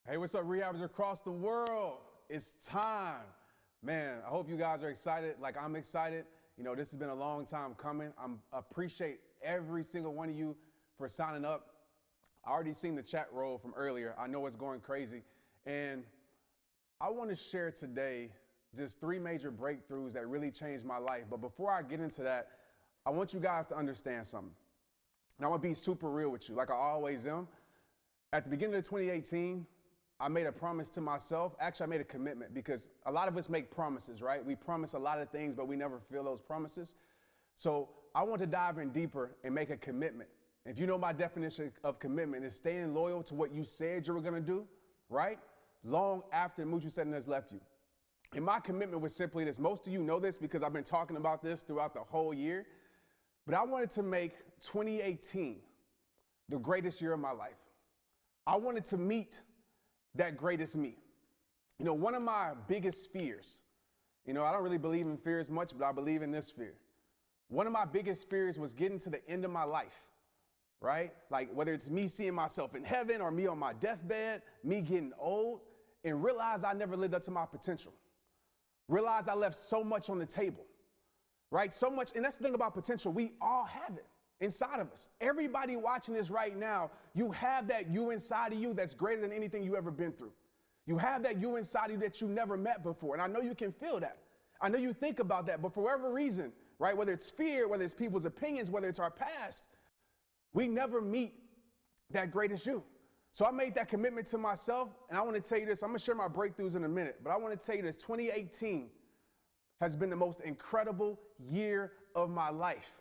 Hey, what's up, rehabbers across the world? It's time. Man, I hope you guys are excited like I'm excited. You know, this has been a long time coming. I appreciate every single one of you for signing up. I already seen the chat roll from earlier. I know it's going crazy. And I want to share today just 3 major breakthroughs that really changed my life. But before I get into that, I want you guys to understand something. And I'm going to be super real with you, like I always am. At the beginning of 2018, I made a promise to myself. Actually, I made a commitment because a lot of us make promises, right? We promise a lot of things, but we never fulfill those promises. So I want to dive in deeper and make a commitment. If you know my definition of commitment is staying loyal to what you said you were going to do, right? Long after the mood you setting has left you. And my commitment was simply this. Most of you know this because I've been talking about this throughout the whole year. But I wanted to make 2018 the greatest year of my life. I wanted to meet that greatest me. You know, one of my biggest fears, I don't really believe in fears much, but I believe in this fear. One of my biggest fears was getting to the end of my life, right? Like whether it's me seeing myself in heaven or me on my deathbed, me getting old, and realize I never lived up to my potential. Realize I left so much on the table, right? So much, and that's the thing about potential. We all have it inside of us. Everybody watching this right now, you have that you inside of you that's greater than anything you ever been through. You have that you inside of you that you never met before. And I know you can feel that. I know you think about that, but for whatever reason, right, whether it's fear, whether it's people's opinions, whether it's our past, we never meet that greatest you. So I made that commitment to myself, and I want to tell you this. I'm going to share my breakthroughs in a minute, but I want to tell you this. 2018 has been the most incredible year of my life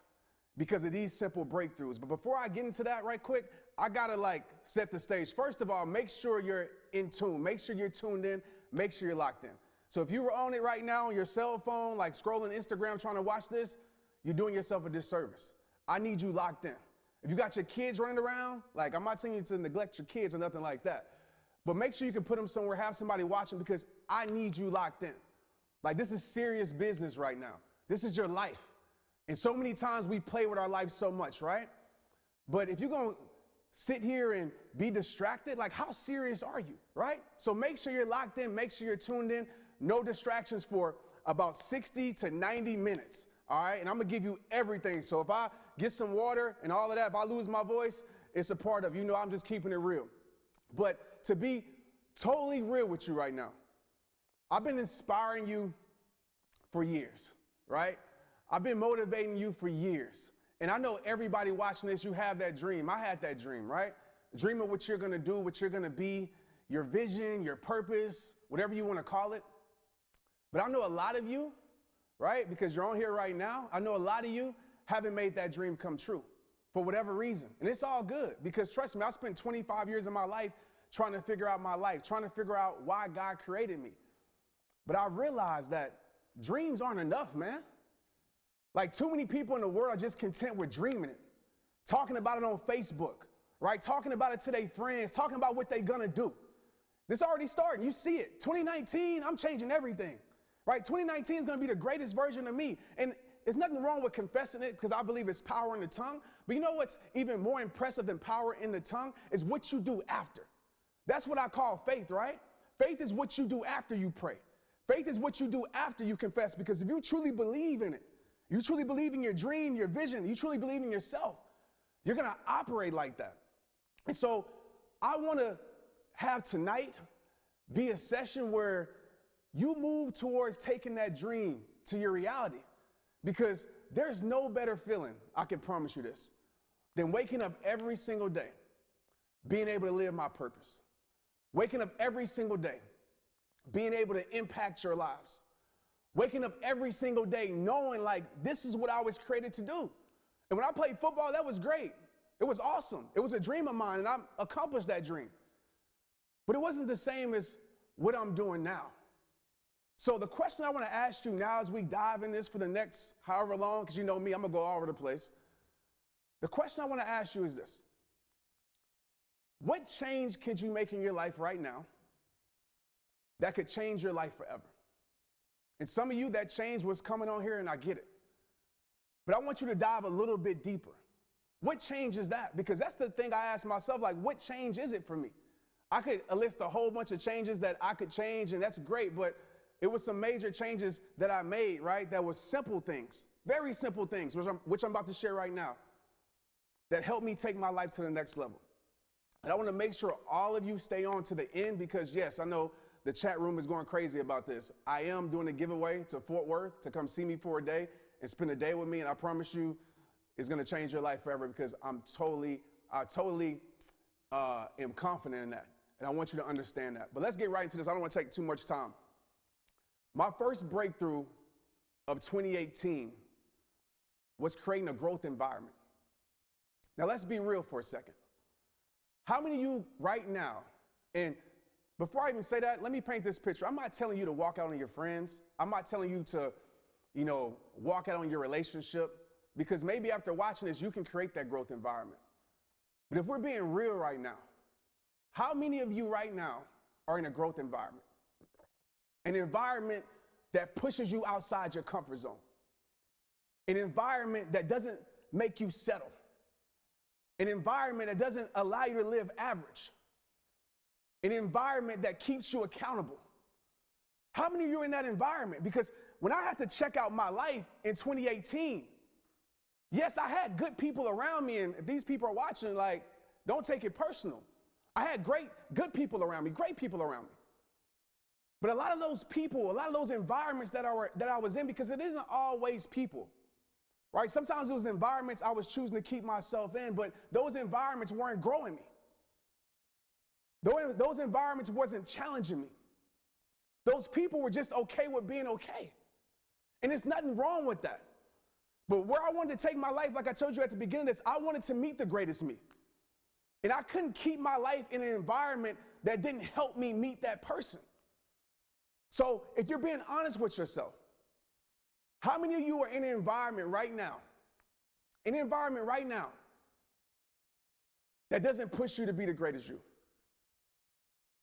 because of these simple breakthroughs. But before I get into that right quick, I gotta set the stage. First of all, make sure you're in tune. Make sure you're tuned in. Make sure you're locked in. So if you were on it right now on your cell phone, like scrolling Instagram trying to watch this, you're doing yourself a disservice. I need you locked in. If you got your kids running around, I'm not telling you to neglect your kids or nothing like that, but make sure you can put them somewhere, have somebody watching because I need you locked in. This is serious business right now. This is your life. And so many times we play with our life so much, right? But if you're going to sit here and be distracted, how serious are you, right? So make sure you're locked in. Make sure you're tuned in. No distractions for about 60 to 90 minutes, all right? And I'm going to give you everything. So if I get some water and all of that, if I lose my voice, it's a part of, I'm just keeping it real. But to be totally real with you right now, I've been inspiring you for years, right? I've been motivating you for years. And I know everybody watching this, you have that dream. I had that dream, right? Dream of what you're going to do, what you're going to be, your vision, your purpose, whatever you want to call it. But I know a lot of you, right, because you're on here right now, I know a lot of you haven't made that dream come true for whatever reason. And it's all good because trust me, I spent 25 years of my life trying to figure out my life, trying to figure out why God created me. But I realized that dreams aren't enough, man. Too many people in the world are just content with dreaming it, talking about it on Facebook, right? Talking about it to their friends, talking about what they're gonna do. This already started, you see it. 2019, I'm changing everything, right? 2019 is gonna be the greatest version of me. And there's nothing wrong with confessing it because I believe it's power in the tongue. But you know what's even more impressive than power in the tongue is what you do after. That's what I call faith, right? Faith is what you do after you pray. Faith is what you do after you confess, because if you truly believe in it, you truly believe in your dream, your vision, you truly believe in yourself, you're going to operate like that. And so I want to have tonight be a session where you move towards taking that dream to your reality, because there's no better feeling, I can promise you this, than waking up every single day, being able to live my purpose. Waking up every single day, being able to impact your lives. Waking up every single day knowing this is what I was created to do. And when I played football, that was great. It was awesome. It was a dream of mine, and I accomplished that dream. But it wasn't the same as what I'm doing now. So the question I want to ask you now as we dive in this for the next however long, because you know me, I'm going to go all over the place. The question I want to ask you is this. What change could you make in your life right now that could change your life forever? And some of you, that change was coming on here, and I get it. But I want you to dive a little bit deeper. What change is that? Because that's the thing I ask myself, what change is it for me? I could list a whole bunch of changes that I could change, and that's great, but it was some major changes that I made, right? That was simple things, very simple things, which I'm about to share right now, that helped me take my life to the next level. And I want to make sure all of you stay on to the end because, yes, I know the chat room is going crazy about this. I am doing a giveaway to Fort Worth to come see me for a day and spend a day with me, and I promise you it's going to change your life forever because I totally am confident in that, and I want you to understand that. But let's get right into this. I don't want to take too much time. My first breakthrough of 2018 was creating a growth environment. Now, let's be real for a second. How many of you right now, and before I even say that, let me paint this picture. I'm not telling you to walk out on your friends. I'm not telling you to, walk out on your relationship, because maybe after watching this, you can create that growth environment. But if we're being real right now, how many of you right now are in a growth environment? An environment that pushes you outside your comfort zone. An environment that doesn't make you settle. An environment that doesn't allow you to live average. An environment that keeps you accountable. How many of you are in that environment? Because when I had to check out my life in 2018, yes, I had good people around me, and if these people are watching, don't take it personal. I had good people around me, great people around me. But a lot of those people, a lot of those environments that I was in, because it isn't always people, right? Sometimes it was environments I was choosing to keep myself in, but those environments weren't growing me. Those environments wasn't challenging me. Those people were just okay with being okay. And there's nothing wrong with that. But where I wanted to take my life, like I told you at the beginning of this, I wanted to meet the greatest me. And I couldn't keep my life in an environment that didn't help me meet that person. So if you're being honest with yourself, how many of you are in an environment right now, that doesn't push you to be the greatest you?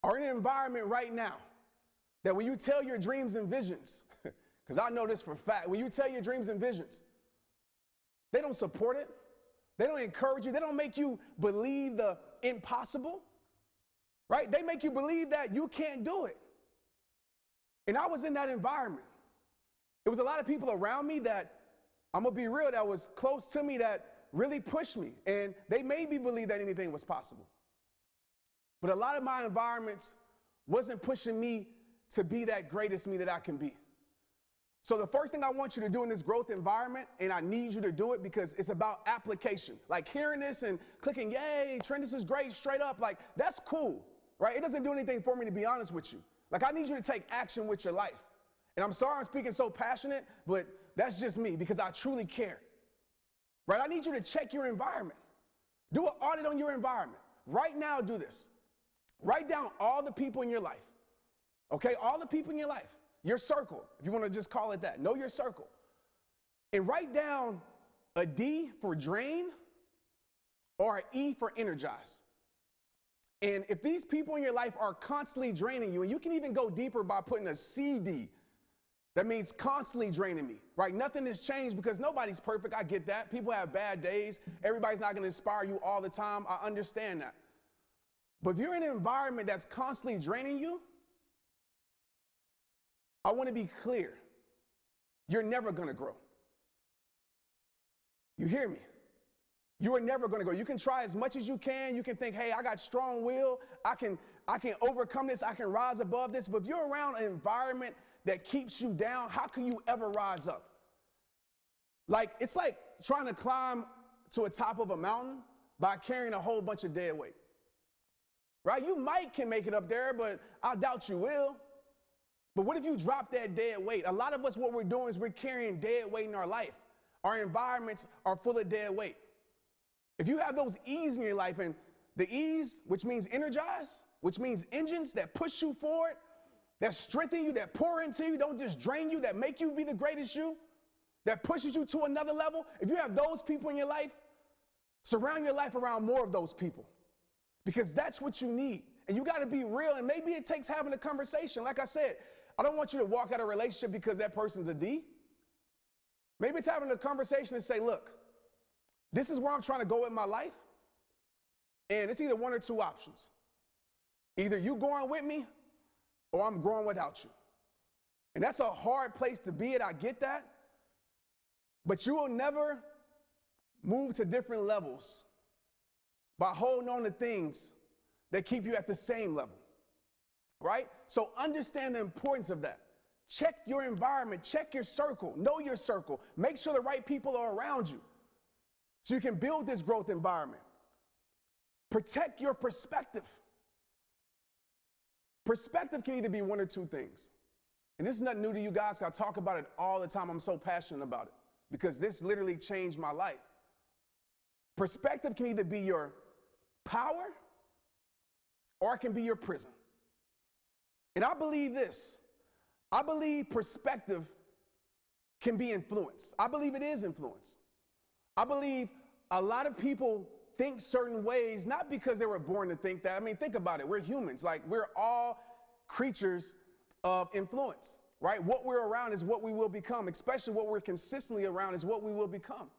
Or in an environment right now that when you tell your dreams and visions, because I know this for a fact, when you tell your dreams and visions, they don't support it. They don't encourage you. They don't make you believe the impossible, right? They make you believe that you can't do it. And I was in that environment. It was a lot of people around me that, I'm going to be real, that was close to me that really pushed me. And they made me believe that anything was possible. But a lot of my environments wasn't pushing me to be that greatest me that I can be. So the first thing I want you to do in this growth environment, and I need you to do it because it's about application. Like hearing this and clicking, yay, Trent, this is great, straight up, that's cool, right? It doesn't do anything for me, to be honest with you. I need you to take action with your life. And I'm sorry I'm speaking so passionate, but that's just me because I truly care, right? I need you to check your environment. Do an audit on your environment. Right now, do this. Write down all the people in your life, okay? All the people in your life. Your circle, if you want to just call it that. Know your circle. And write down a D for drain or an E for energize. And if these people in your life are constantly draining you, and you can even go deeper by putting a CD, that means constantly draining me, right? Nothing has changed because nobody's perfect. I get that. People have bad days. Everybody's not going to inspire you all the time. I understand that. But if you're in an environment that's constantly draining you, I want to be clear. You're never going to grow. You hear me? You are never going to grow. You can try as much as you can. You can think, hey, I got strong will. I can overcome this. I can rise above this. But if you're around an environment that keeps you down, how can you ever rise up? It's like trying to climb to a top of a mountain by carrying a whole bunch of dead weight. Right? You can make it up there, but I doubt you will. But what if you drop that dead weight? A lot of us, what we're doing is we're carrying dead weight in our life. Our environments are full of dead weight. If you have those E's in your life, and the E's, which means energize, which means engines that push you forward, that strengthen you, that pour into you, don't just drain you, that make you be the greatest you, that pushes you to another level. If you have those people in your life, surround your life around more of those people because that's what you need. And you got to be real. And maybe it takes having a conversation. Like I said, I don't want you to walk out of a relationship because that person's a D. Maybe it's having a conversation and say, look, this is where I'm trying to go with my life. And it's either one or two options. Either you going with me or I'm growing without you. And that's a hard place to be at. I get that. But you will never move to different levels by holding on to things that keep you at the same level, right? So understand the importance of that. Check your environment, check your circle, know your circle, make sure the right people are around you so you can build this growth environment. Protect your perspective. Perspective can either be one or two things. And this is not new to you guys. I talk about it all the time. I'm so passionate about it because this literally changed my life. Perspective can either be your power or it can be your prison. And I believe this. I believe perspective can be influence. I believe it is influence. I believe a lot of people think certain ways, not because they were born to think that. I mean, think about it. We're humans. Like, we're all creatures of influence, right? What we're around is what we will become, especially what we're consistently around is what we will become.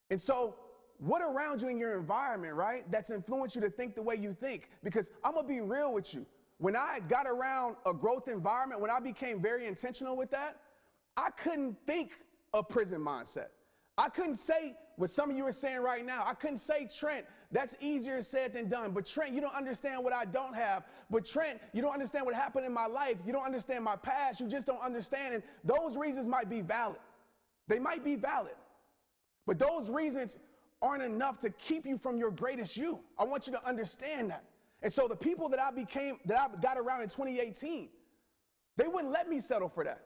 And so what around you in your environment, right, that's influenced you to think the way you think? Because I'm going to be real with you. When I got around a growth environment, when I became very intentional with that, I couldn't think a prison mindset. I couldn't say what some of you are saying right now. I couldn't say, Trent, that's easier said than done. But Trent, you don't understand what I don't have. But Trent, you don't understand what happened in my life. You don't understand my past. You just don't understand. And those reasons might be valid. They might be valid. But those reasons aren't enough to keep you from your greatest you. I want you to understand that. And so the people that I got around in 2018, they wouldn't let me settle for that.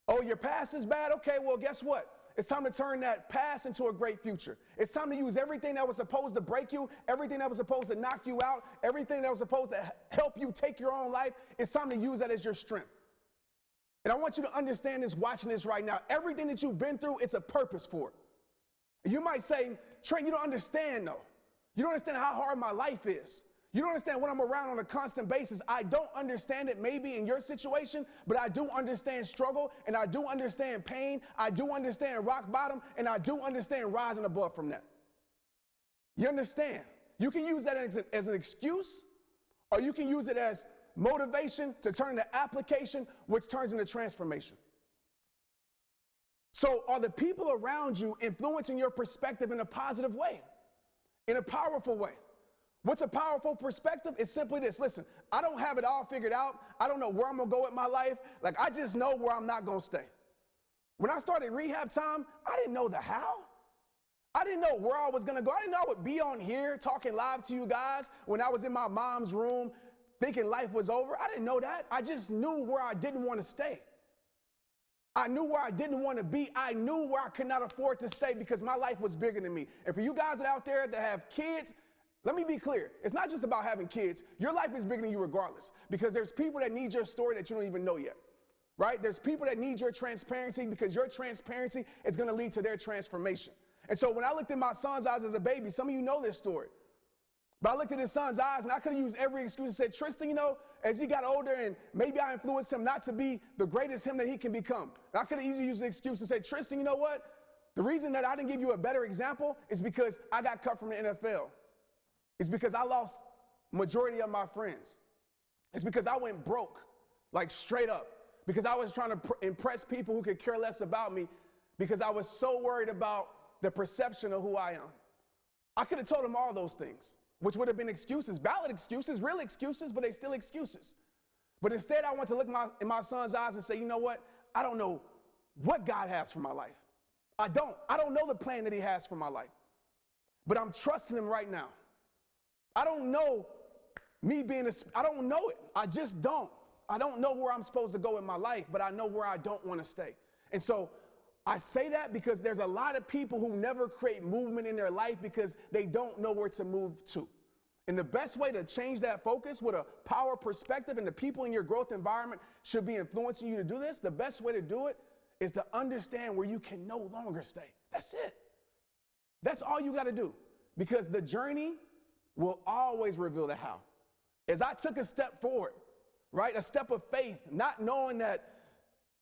Oh, your past is bad? Okay, well, guess what? It's time to turn that past into a great future. It's time to use everything that was supposed to break you, everything that was supposed to knock you out, everything that was supposed to help you take your own life. It's time to use that as your strength. And I want you to understand this, watching this right now. Everything that you've been through, it's a purpose for it. And you might say, Trent, you don't understand, though. You don't understand how hard my life is. You don't understand what I'm around on a constant basis. I don't understand it maybe in your situation, but I do understand struggle, and I do understand pain. I do understand rock bottom, and I do understand rising above from that. You understand? You can use that as an excuse, or you can use it as motivation to turn into application, which turns into transformation. So are the people around you influencing your perspective in a positive way, in a powerful way? What's a powerful perspective? It's simply this. Listen, I don't have it all figured out. I don't know where I'm going to go with my life. Like, I just know where I'm not going to stay. When I started rehab time, I didn't know the how. I didn't know where I was going to go. I didn't know I would be on here talking live to you guys when I was in my mom's room thinking life was over. I didn't know that. I just knew where I didn't want to stay. I knew where I didn't want to be. I knew where I could not afford to stay because my life was bigger than me. And for you guys out there that have kids, let me be clear. It's not just about having kids. Your life is bigger than you regardless, because there's people that need your story that you don't even know yet, right? There's people that need your transparency because your transparency is going to lead to their transformation. And so when I looked in my son's eyes as a baby, some of you know this story, but I looked at his son's eyes and I could have used every excuse and said, Tristan, you know, as he got older and maybe I influenced him not to be the greatest him that he can become. And I could have easily used the excuse and said, Tristan, you know what? The reason that I didn't give you a better example is because I got cut from the NFL. It's because I lost majority of my friends. It's because I went broke, like straight up, because I was trying to impress people who could care less about me because I was so worried about the perception of who I am. I could have told them all those things, which would have been excuses, valid excuses, real excuses, but they still excuses. But instead, I went to look in my son's eyes and say, you know what? I don't know what God has for my life. I don't know the plan that he has for my life, but I'm trusting him right now. I don't know I don't know it. I just don't. I don't know where I'm supposed to go in my life, but I know where I don't want to stay. And so I say that because there's a lot of people who never create movement in their life because they don't know where to move to. And the best way to change that focus with a power perspective, and the people in your growth environment should be influencing you to do this, the best way to do it is to understand where you can no longer stay. That's it. That's all you got to do, because the journey will always reveal the how. As I took a step forward, right, a step of faith, not knowing that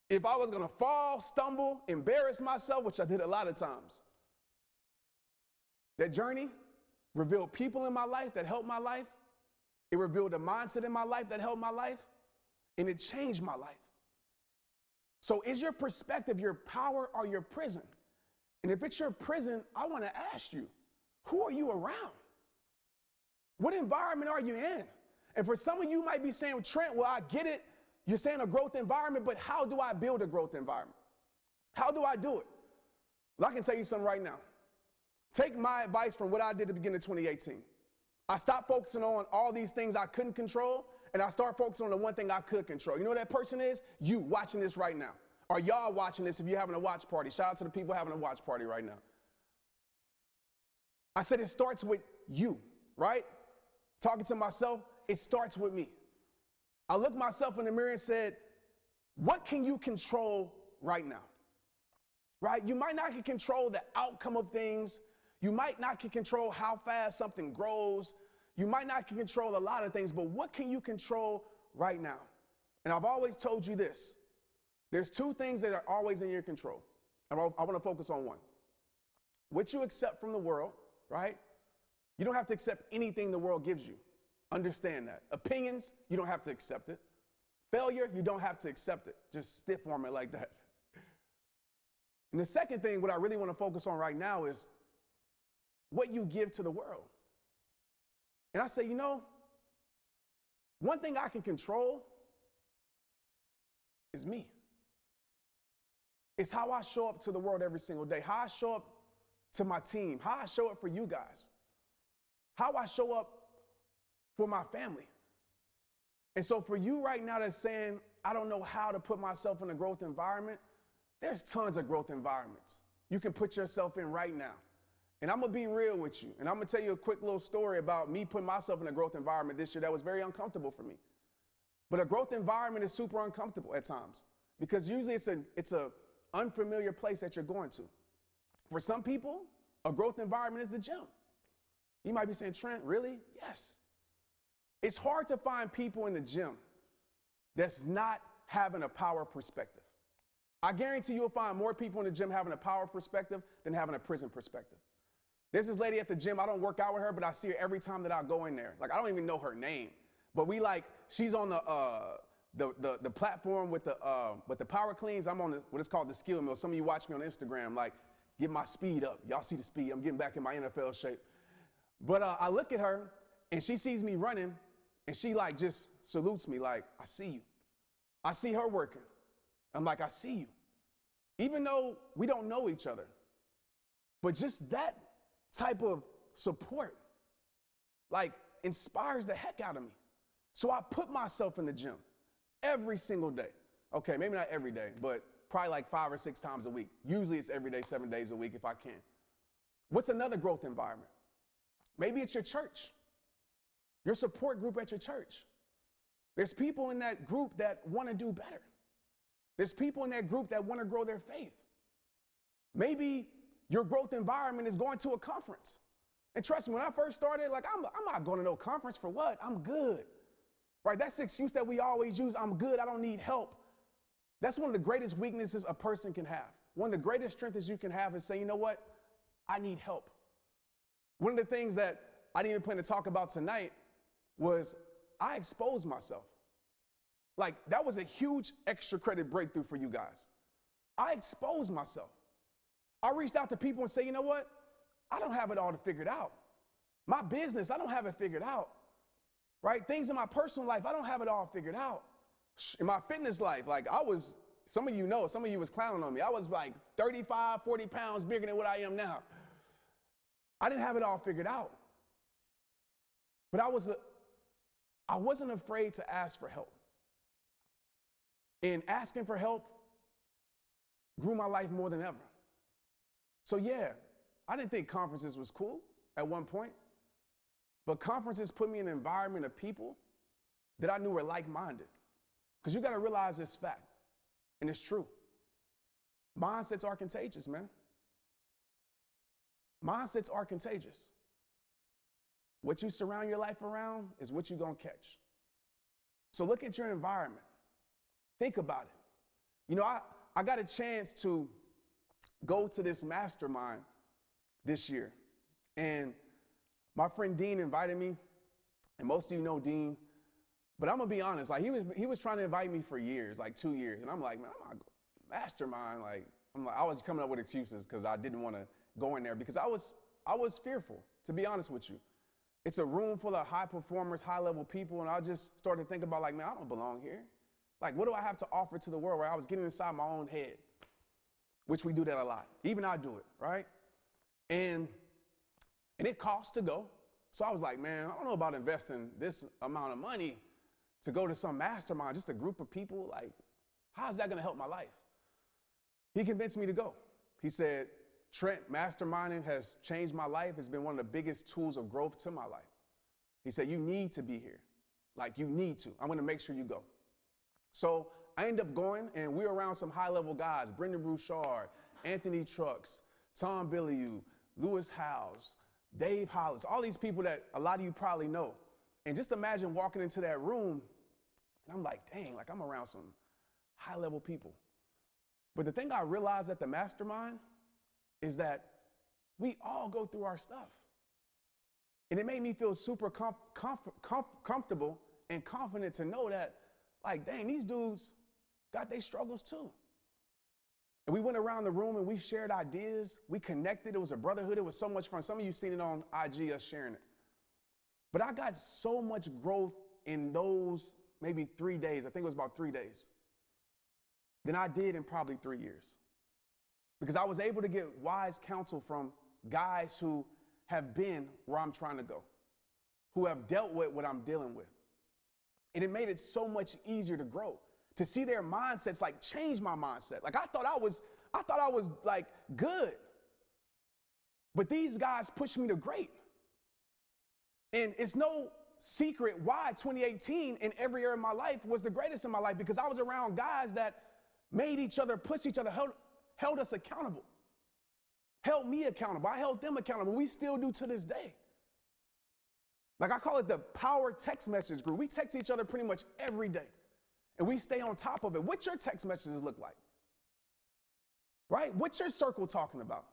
if I was going to fall, stumble, embarrass myself, which I did a lot of times, that journey revealed people in my life that helped my life, It revealed a mindset in my life that helped my life, and it changed my life. So is your perspective your power or your prison? And if it's your prison, I want to ask you, who are you around? What environment are you in? And for some of you might be saying, Trent, well, I get it. You're saying a growth environment, but how do I build a growth environment? How do I do it? Well, I can tell you something right now. Take my advice from what I did at the beginning of 2018. I stopped focusing on all these things I couldn't control, and I started focusing on the one thing I could control. You know what that person is? You watching this right now. Or y'all watching this if you're having a watch party. Shout out to the people having a watch party right now. I said it starts with you, right? Talking to myself, it starts with me. I looked myself in the mirror and said, what can you control right now? Right? You might not can control the outcome of things. You might not can control how fast something grows. You might not can control a lot of things, but what can you control right now? And I've always told you this. There's two things that are always in your control. I want to focus on one. What you accept from the world, right? You don't have to accept anything the world gives you. Understand that. Opinions, you don't have to accept it. Failure, you don't have to accept it. Just stiff arm it like that. And the second thing, what I really want to focus on right now is what you give to the world. And I say, you know, one thing I can control is me. It's how I show up to the world every single day, how I show up to my team, how I show up for you guys, how I show up for my family. And so for you right now that's saying, I don't know how to put myself in a growth environment, there's tons of growth environments you can put yourself in right now. And I'm going to be real with you. And I'm going to tell you a quick little story about me putting myself in a growth environment this year that was very uncomfortable for me. But a growth environment is super uncomfortable at times because usually it's a unfamiliar place that you're going to. For some people, a growth environment is the gym. You might be saying, Trent, really? Yes. It's hard to find people in the gym that's not having a power perspective. I guarantee you'll find more people in the gym having a power perspective than having a prison perspective. There's this lady at the gym, I don't work out with her, but I see her every time that I go in there. Like, I don't even know her name, but she's on the platform with the power cleans. I'm on what is called the skill mill. Some of you watch me on Instagram, like, get my speed up. Y'all see the speed. I'm getting back in my NFL shape. But I look at her and she sees me running and she like just salutes me like, I see you. I see her working. I'm like, I see you. Even though we don't know each other, but just that type of support, like, inspires the heck out of me. So I put myself in the gym every single day. Okay, maybe not every day, but probably like 5 or 6 times a week. Usually it's every day, 7 days a week if I can. What's another growth environment? Maybe it's your church, your support group at your church. There's people in that group that want to do better. There's people in that group that want to grow their faith. Maybe your growth environment is going to a conference. And trust me, when I first started, like, I'm not going to no conference for what? I'm good. Right? That's the excuse that we always use. I'm good. I don't need help. That's one of the greatest weaknesses a person can have. One of the greatest strengths you can have is say, you know what? I need help. One of the things that I didn't even plan to talk about tonight was I exposed myself. Like, that was a huge extra credit breakthrough for you guys. I exposed myself. I reached out to people and say, you know what? I don't have it all figured out. My business, I don't have it figured out. Right? Things in my personal life, I don't have it all figured out. In my fitness life, like, some of you know, some of you was clowning on me. I was like 35, 40 pounds bigger than what I am now. I didn't have it all figured out. But I wasn't afraid to ask for help. And asking for help grew my life more than ever. So yeah, I didn't think conferences was cool at one point, but conferences put me in an environment of people that I knew were like-minded. Because you got to realize this fact, and it's true. Mindsets are contagious, man. Mindsets are contagious. What you surround your life around is what you're going to catch. So look at your environment. Think about it. You know, I got a chance to go to this mastermind this year. And my friend Dean invited me. And most of you know Dean, but I'm gonna be honest, like he was trying to invite me for years, like 2 years. And I'm like, man, I'm not mastermind. I was coming up with excuses because I didn't want to go in there because I was fearful, to be honest with you. It's a room full of high performers, high level people. And I just started to think about like, man, I don't belong here. Like, what do I have to offer to the world? Where I was getting inside my own head, which we do that a lot. Even I do it, right? And it costs to go. So I was like, man, I don't know about investing this amount of money to go to some mastermind, just a group of people. Like, how's that going to help my life? He convinced me to go. He said, Trent, masterminding has changed my life. It's been one of the biggest tools of growth to my life. He said, you need to be here. Like, you need to. I'm going to make sure you go. So I ended up going, and we were around some high-level guys, Brendan Bouchard, Anthony Trucks, Tom Bilyeu, Lewis Howes, Dave Hollis, all these people that a lot of you probably know. And just imagine walking into that room, and I'm like, dang, like I'm around some high-level people. But the thing I realized at the mastermind is that we all go through our stuff. And it made me feel super comfortable and confident to know that, like, dang, these dudes got their struggles too. And we went around the room and we shared ideas. We connected. It was a brotherhood. It was so much fun. Some of you seen it on IG, us sharing it. But I got so much growth in those maybe 3 days. I think it was about 3 days. Than I did in probably 3 years. Because I was able to get wise counsel from guys who have been where I'm trying to go, who have dealt with what I'm dealing with. And it made it so much easier to grow, to see their mindsets like change my mindset. Like I thought I was like good. But these guys pushed me to great. And it's no secret why 2018 in every area of my life was the greatest in my life, because I was around guys that made each other, pushed each other, held us accountable, held me accountable. I held them accountable. We still do to this day. Like I call it the power text message group. We text each other pretty much every day, and we stay on top of it. What your text messages look like, right? What's your circle talking about?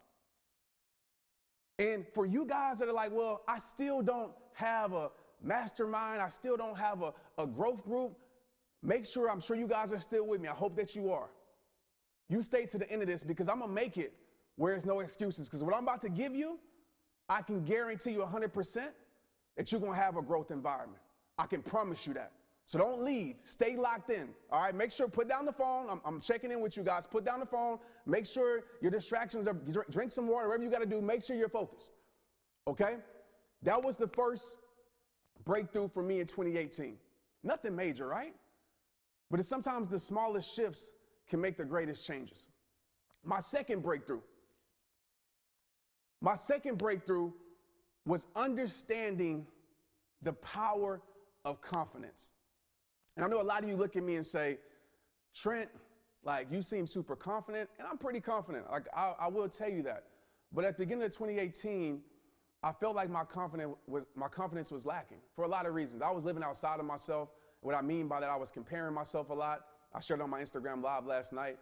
And for you guys that are like, well, I still don't have a mastermind, I still don't have a growth group, make sure, I'm sure you guys are still with me. I hope that you are. You stay to the end of this, because I'm going to make it where there's no excuses. Because what I'm about to give you, I can guarantee you 100% that you're going to have a growth environment. I can promise you that. So don't leave. Stay locked in. All right. Make sure, put down the phone. I'm checking in with you guys. Put down the phone. Make sure your distractions are, drink some water, whatever you got to do. Make sure you're focused. Okay. That was the first breakthrough for me in 2018. Nothing major, right? But it's sometimes the smallest shifts can make the greatest changes. My second breakthrough was understanding the power of confidence. And I know a lot of you look at me and say, Trent, like you seem super confident, and I'm pretty confident. Like I will tell you that. But at the beginning of 2018, I felt like my confidence was lacking for a lot of reasons. I was living outside of myself. What I mean by that, I was comparing myself a lot. I shared it on my Instagram live last night.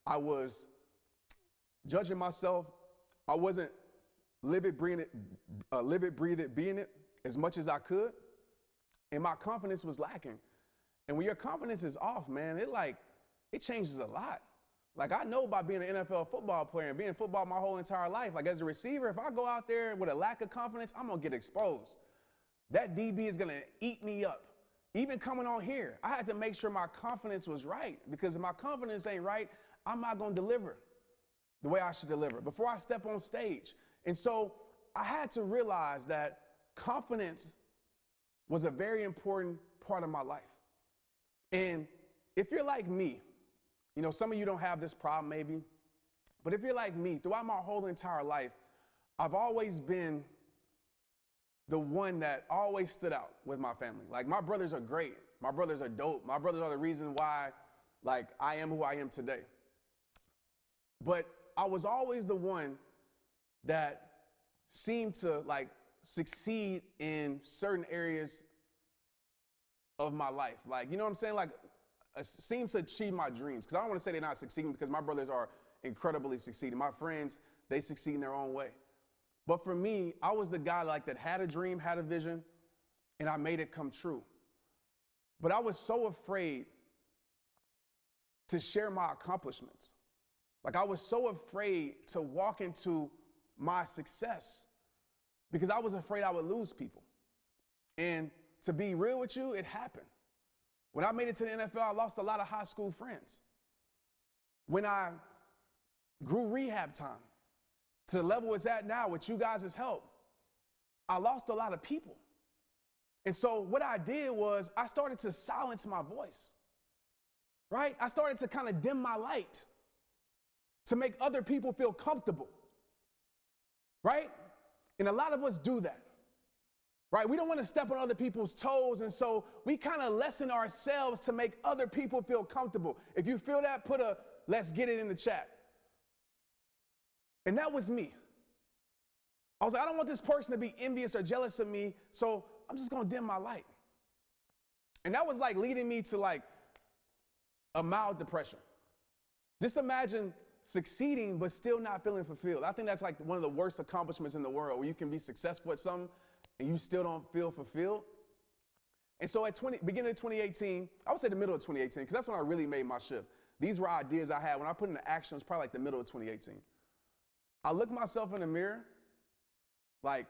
I was judging myself. I wasn't live it, breathe it, being it as much as I could. And my confidence was lacking. And when your confidence is off, man, it changes a lot. Like I know by being an NFL football player and being in football my whole entire life, like as a receiver, if I go out there with a lack of confidence, I'm going to get exposed. That DB is going to eat me up. Even coming on here, I had to make sure my confidence was right, because if my confidence ain't right, I'm not going to deliver the way I should deliver before I step on stage. And so I had to realize that confidence was a very important part of my life. And if you're like me, you know, some of you don't have this problem maybe, but if you're like me, throughout my whole entire life, I've always been the one that always stood out with my family. Like my brothers are great. My brothers are dope. My brothers are the reason why, like, I am who I am today. But I was always the one that seemed to like succeed in certain areas of my life. Like, you know what I'm saying? Like, seem to achieve my dreams. Because I don't want to say they're not succeeding, because my brothers are incredibly succeeding. My friends, they succeed in their own way. But for me, I was the guy like that had a dream, had a vision, and I made it come true. But I was so afraid to share my accomplishments. Like I was so afraid to walk into my success because I was afraid I would lose people. And to be real with you, it happened. When I made it to the NFL, I lost a lot of high school friends. When I grew rehab time to the level it's at now with you guys' help, I lost a lot of people. And so what I did was I started to silence my voice, right? I started to kind of dim my light to make other people feel comfortable, right? And a lot of us do that, right? We don't want to step on other people's toes, and so we kind of lessen ourselves to make other people feel comfortable. If you feel that, put a "let's get it" in the chat. And that was me. I was like, I don't want this person to be envious or jealous of me, so I'm just going to dim my light. And that was like leading me to like a mild depression. Just imagine succeeding but still not feeling fulfilled. I think that's like one of the worst accomplishments in the world, where you can be successful at something and you still don't feel fulfilled. And so at beginning of 2018, I would say the middle of 2018, because that's when I really made my shift. These were ideas I had. When I put into action, it was probably like the middle of 2018. I looked myself in the mirror, like,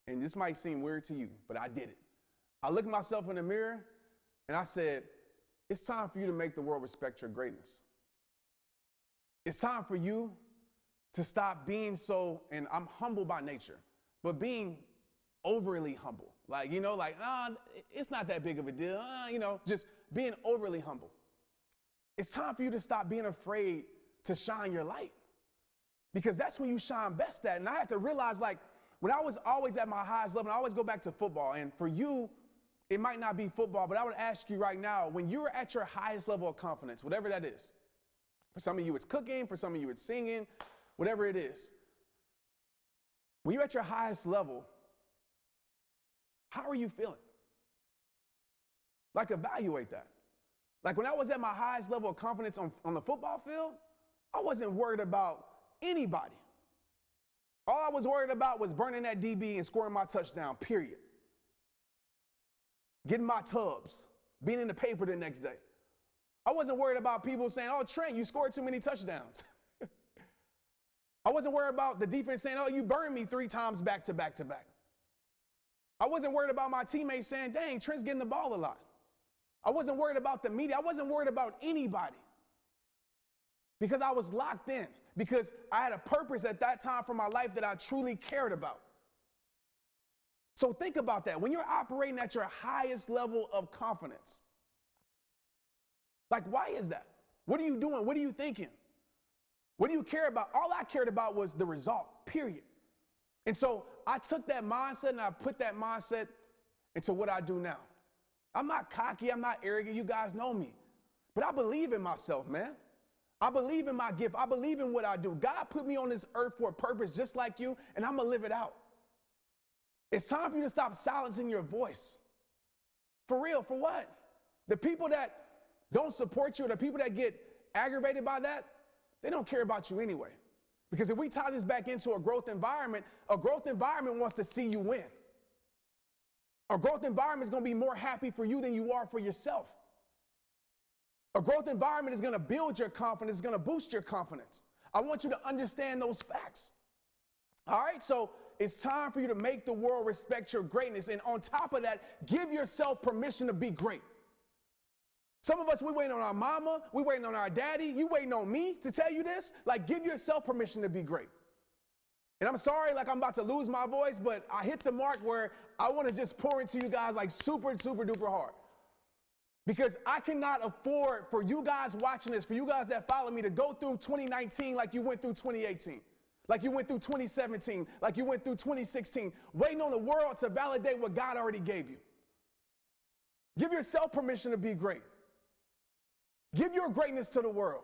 and this might seem weird to you, but I did it. I looked myself in the mirror and I said, it's time for you to make the world respect your greatness. It's time for you to stop being so, and I'm humble by nature, but being overly humble. Like, it's not that big of a deal. Just being overly humble. It's time for you to stop being afraid to shine your light, because that's when you shine best at. And I had to realize, like, when I was always at my highest level, and I always go back to football, and for you, it might not be football, but I would ask you right now, when you're at your highest level of confidence, whatever that is, for some of you it's cooking, for some of you it's singing, whatever it is, when you're at your highest level, how are you feeling? Like, evaluate that. Like, when I was at my highest level of confidence on the football field, I wasn't worried about anybody. All I was worried about was burning that DB and scoring my touchdown, period. Getting my tubs, being in the paper the next day. I wasn't worried about people saying, oh, Trent, you scored too many touchdowns. I wasn't worried about the defense saying, oh, you burned me 3 times back to back to back. I wasn't worried about my teammates saying, dang, Trent's getting the ball a lot. I wasn't worried about the media. I wasn't worried about anybody, because I was locked in, because I had a purpose at that time for my life that I truly cared about. So think about that. When you're operating at your highest level of confidence, like, why is that? What are you doing? What are you thinking? What do you care about? All I cared about was the result, period. And so I took that mindset and I put that mindset into what I do now. I'm not cocky. I'm not arrogant. You guys know me. But I believe in myself, man. I believe in my gift. I believe in what I do. God put me on this earth for a purpose just like you, and I'm going to live it out. It's time for you to stop silencing your voice. For real, for what? The people that don't support you, or the people that get aggravated by that, they don't care about you anyway. Because if we tie this back into a growth environment wants to see you win. A growth environment is going to be more happy for you than you are for yourself. A growth environment is going to build your confidence, it's going to boost your confidence. I want you to understand those facts. All right, so it's time for you to make the world respect your greatness. And on top of that, give yourself permission to be great. Some of us, we waiting on our mama, we waiting on our daddy, you waiting on me to tell you this. Like, give yourself permission to be great. And I'm sorry, like, I'm about to lose my voice, but I hit the mark where I want to just pour into you guys like super, super duper hard. Because I cannot afford for you guys watching this, for you guys that follow me, to go through 2019 like you went through 2018, like you went through 2017, like you went through 2016, waiting on the world to validate what God already gave you. Give yourself permission to be great. Give your greatness to the world.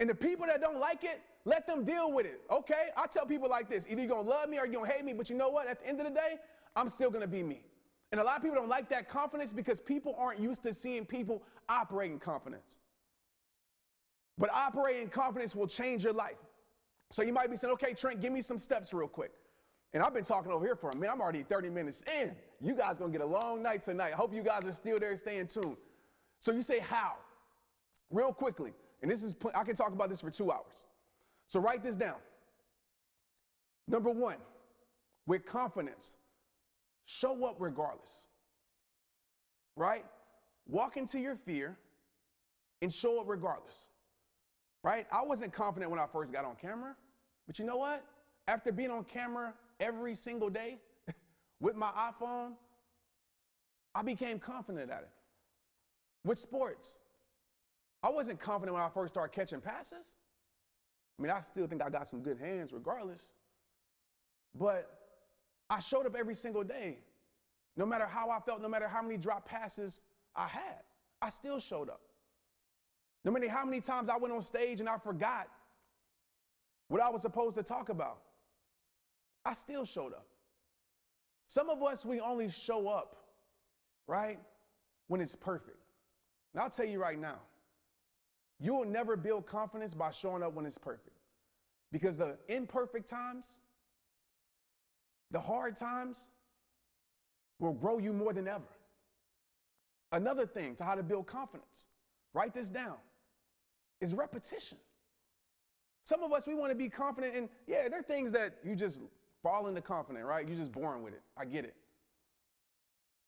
And the people that don't like it, let them deal with it. Okay? I tell people like this: either you're going to love me or you're going to hate me, but you know what? At the end of the day, I'm still going to be me. And a lot of people don't like that confidence because people aren't used to seeing people operate in confidence. But operating in confidence will change your life. So you might be saying, okay, Trent, give me some steps real quick. And I've been talking over here for a minute. I'm already 30 minutes in. You guys going to get a long night tonight. I hope you guys are still there staying tuned. So you say how? Real quickly. And this is, I can talk about this for 2 hours. So write this down. Number one, with confidence, show up regardless. Right? Walk into your fear and show up regardless. Right? I wasn't confident when I first got on camera. But you know what? After being on camera every single day with my iPhone, I became confident at it. With sports, I wasn't confident when I first started catching passes. I mean, I still think I got some good hands regardless. But I showed up every single day. No matter how I felt, no matter how many drop passes I had, I still showed up. No matter how many times I went on stage and I forgot what I was supposed to talk about, I still showed up. Some of us, we only show up, right, when it's perfect. And I'll tell you right now, you will never build confidence by showing up when it's perfect. Because the imperfect times, the hard times, will grow you more than ever. Another thing to how to build confidence, write this down, is repetition. Some of us, we want to be confident, and yeah, there are things that you just fall into confident, right? You're just born with it. I get it.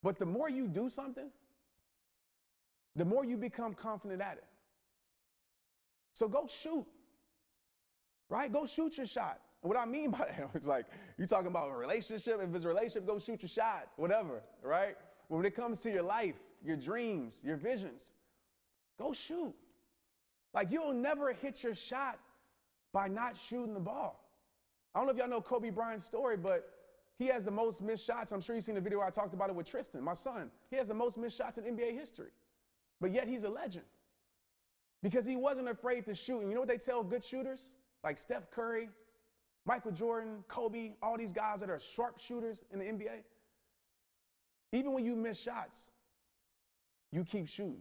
But the more you do something, the more you become confident at it. So go shoot, right? Go shoot your shot. And what I mean by that, it's like, you're talking about a relationship. If it's a relationship, go shoot your shot, whatever, right? When it comes to your life, your dreams, your visions, go shoot. Like, you'll never hit your shot by not shooting the ball. I don't know if y'all know Kobe Bryant's story, but he has the most missed shots. I'm sure you've seen the video where I talked about it with Tristan, my son. He has the most missed shots in NBA history. But yet he's a legend because he wasn't afraid to shoot. And you know what they tell good shooters? Like Steph Curry, Michael Jordan, Kobe, all these guys that are sharp shooters in the NBA. Even when you miss shots, you keep shooting.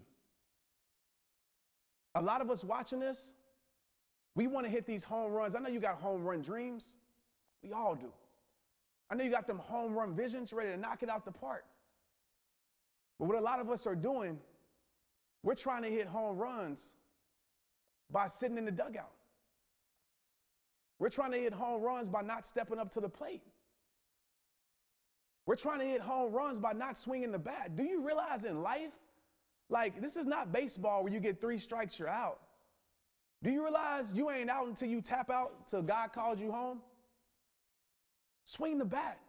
A lot of us watching this, we want to hit these home runs. I know you got home run dreams. We all do. I know you got them home run visions ready to knock it out the park. But what a lot of us are doing, we're trying to hit home runs by sitting in the dugout. We're trying to hit home runs by not stepping up to the plate. We're trying to hit home runs by not swinging the bat. Do you realize in life, like, this is not baseball where you get 3 strikes, you're out. Do you realize you ain't out until you tap out till God calls you home? Swing the bat.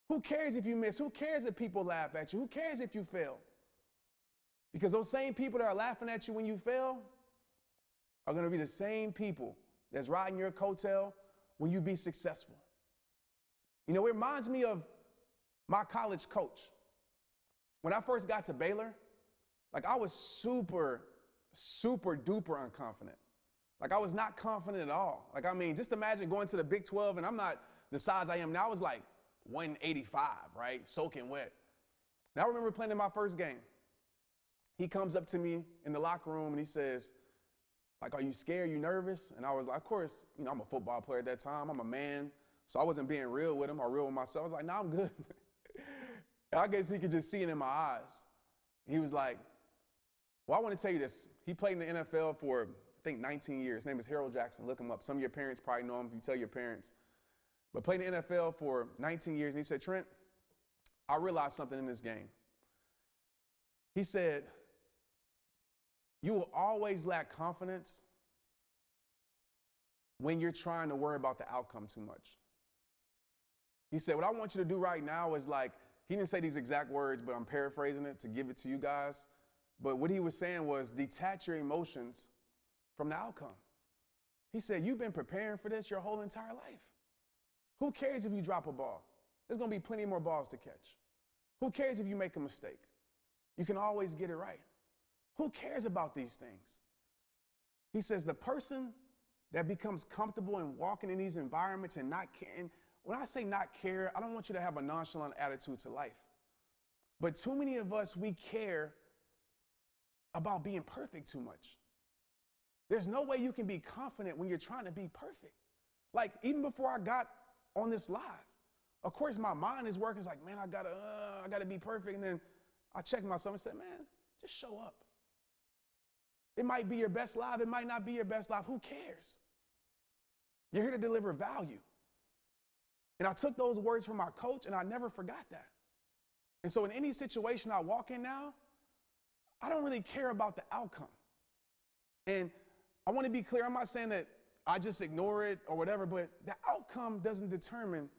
Who cares if you miss? Who cares if people laugh at you? Who cares if you fail? Because those same people that are laughing at you when you fail are going to be the same people that's riding your coattail when you be successful. You know, it reminds me of my college coach. When I first got to Baylor, like, I was super duper unconfident. Like, I was not confident at all. Like, I mean, just imagine going to the Big 12, and I'm not the size I am now. I was like 185, right? Soaking wet. And I remember playing in my first game. He comes up to me in the locker room and he says, like, are you scared? You nervous? And I was like, of course, you know, I'm a football player at that time. I'm a man. So I wasn't being real with him or real with myself. I was like, no, I'm good. I guess he could just see it in my eyes. He was like, well, I want to tell you this. He played in the NFL for, I think, 19 years. His name is Harold Jackson. Look him up. Some of your parents probably know him if you tell your parents. But played in the NFL for 19 years. And he said, Trent, I realized something in this game. He said, you will always lack confidence when you're trying to worry about the outcome too much. He said, what I want you to do right now is, like, he didn't say these exact words, but I'm paraphrasing it to give it to you guys. But what he was saying was, detach your emotions from the outcome. He said, you've been preparing for this your whole entire life. Who cares if you drop a ball? There's going to be plenty more balls to catch. Who cares if you make a mistake? You can always get it right. Who cares about these things? He says the person that becomes comfortable in walking in these environments and not caring, when I say not care, I don't want you to have a nonchalant attitude to life. But too many of us, we care about being perfect too much. There's no way you can be confident when you're trying to be perfect. Like, even before I got on this live. Of course, my mind is working. It's like, man, I gotta be perfect. And then I check myself and say, man, just show up. It might be your best live. It might not be your best live. Who cares? You're here to deliver value. And I took those words from my coach, and I never forgot that. And so in any situation I walk in now, I don't really care about the outcome. And I want to be clear. I'm not saying that I just ignore it or whatever, but the outcome doesn't determine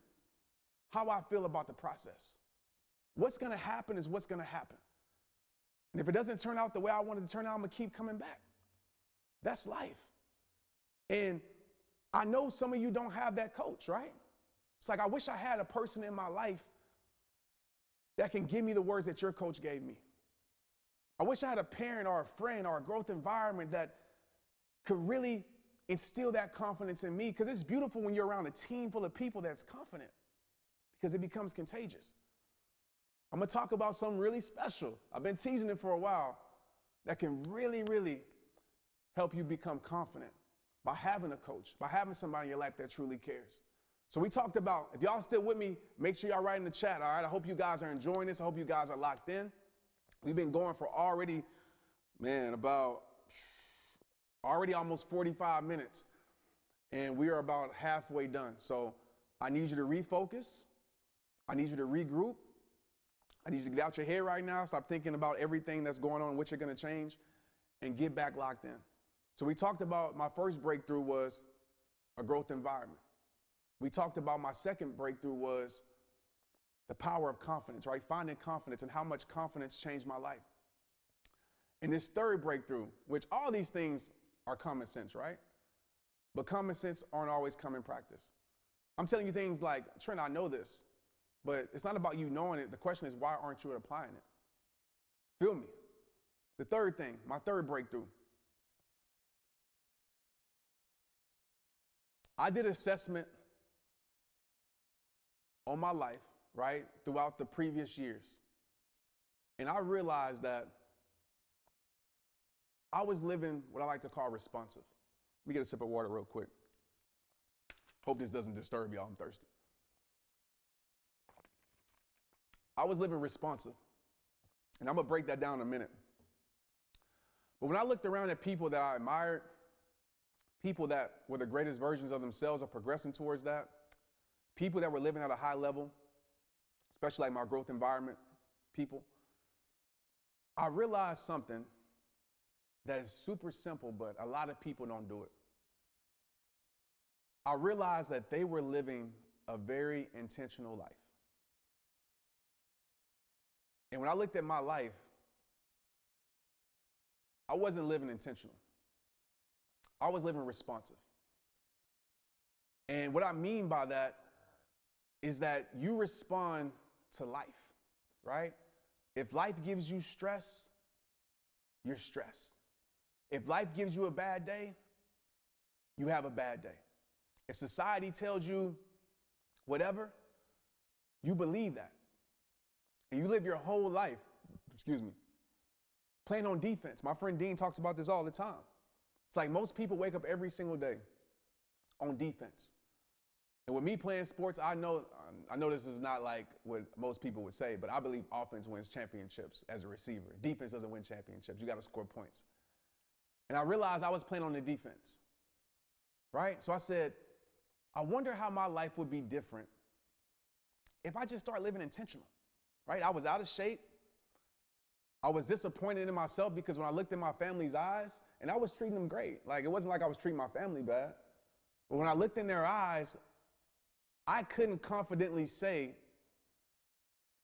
how I feel about the process. What's going to happen is what's going to happen. And if it doesn't turn out the way I want it to turn out, I'm going to keep coming back. That's life. And I know some of you don't have that coach, right? It's like, I wish I had a person in my life that can give me the words that your coach gave me. I wish I had a parent or a friend or a growth environment that could really instill that confidence in me, because it's beautiful when you're around a team full of people that's confident, because it becomes contagious. I'm going to talk about something really special. I've been teasing it for a while that can really, really help you become confident by having a coach, by having somebody in your life that truly cares. So we talked about, if y'all still with me, make sure y'all write in the chat, all right? I hope you guys are enjoying this. I hope you guys are locked in. We've been going for already almost 45 minutes, and we are about halfway done. So I need you to refocus. I need you to regroup. I need you to get out your head right now, stop thinking about everything that's going on, what you're going to change, and get back locked in. So we talked about my first breakthrough was a growth environment. We talked about my second breakthrough was the power of confidence, right? Finding confidence and how much confidence changed my life. And this third breakthrough, which all these things are common sense, right? But common sense aren't always common practice. I'm telling you things like, Trent, I know this, but it's not about you knowing it. The question is, why aren't you applying it? Feel me? The third thing, my third breakthrough. I did assessment on my life, right, throughout the previous years. And I realized that I was living what I like to call responsive. Let me get a sip of water real quick. Hope this doesn't disturb y'all. I'm thirsty. I was living responsive. And I'm going to break that down in a minute. But when I looked around at people that I admired, people that were the greatest versions of themselves or progressing towards that, people that were living at a high level, especially like my growth environment people, I realized something that is super simple, but a lot of people don't do it. I realized that they were living a very intentional life. And when I looked at my life, I wasn't living intentional. I was living responsive. And what I mean by that is that you respond to life, right? If life gives you stress, you're stressed. If life gives you a bad day, you have a bad day. If society tells you whatever, you believe that. And you live your whole life, playing on defense. My friend Dean talks about this all the time. It's like most people wake up every single day on defense. And with me playing sports, I know this is not like what most people would say, but I believe offense wins championships as a receiver. Defense doesn't win championships. You got to score points. And I realized I was playing on the defense, right? So I said, I wonder how my life would be different if I just start living intentional, right? I was out of shape. I was disappointed in myself because when I looked in my family's eyes, and I was treating them great. Like, it wasn't like I was treating my family bad. But when I looked in their eyes, I couldn't confidently say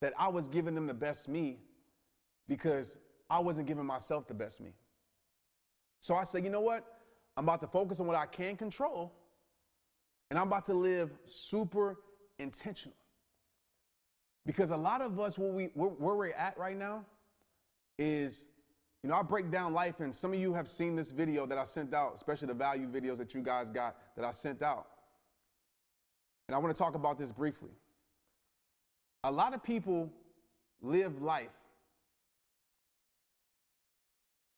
that I was giving them the best me because I wasn't giving myself the best me. So I said, you know what? I'm about to focus on what I can control, and I'm about to live super intentional. Because a lot of us, where we're at right now is, I break down life, and some of you have seen this video that I sent out, especially the value videos that you guys got that I sent out. And I want to talk about this briefly. A lot of people live life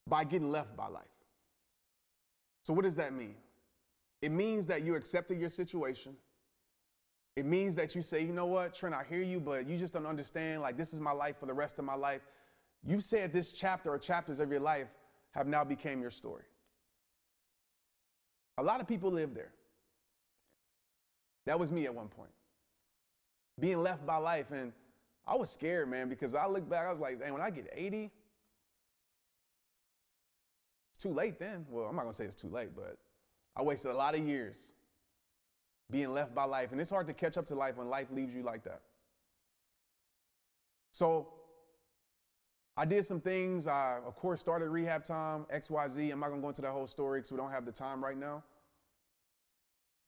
by getting left by life. So what does that mean? It means that you accepted your situation, It means that you say, you know what, Trent, I hear you, but you just don't understand. Like, this is my life for the rest of my life. You said this chapter or chapters of your life have now became your story. A lot of people live there. That was me at one point. Being left by life. And I was scared, man, because I look back, I was like, dang, when I get 80, it's too late then. Well, I'm not going to say it's too late, but I wasted a lot of years being left by life. And it's hard to catch up to life when life leaves you like that. So I did some things. I, of course, started rehab time, XYZ. I'm not going to go into that whole story because we don't have the time right now.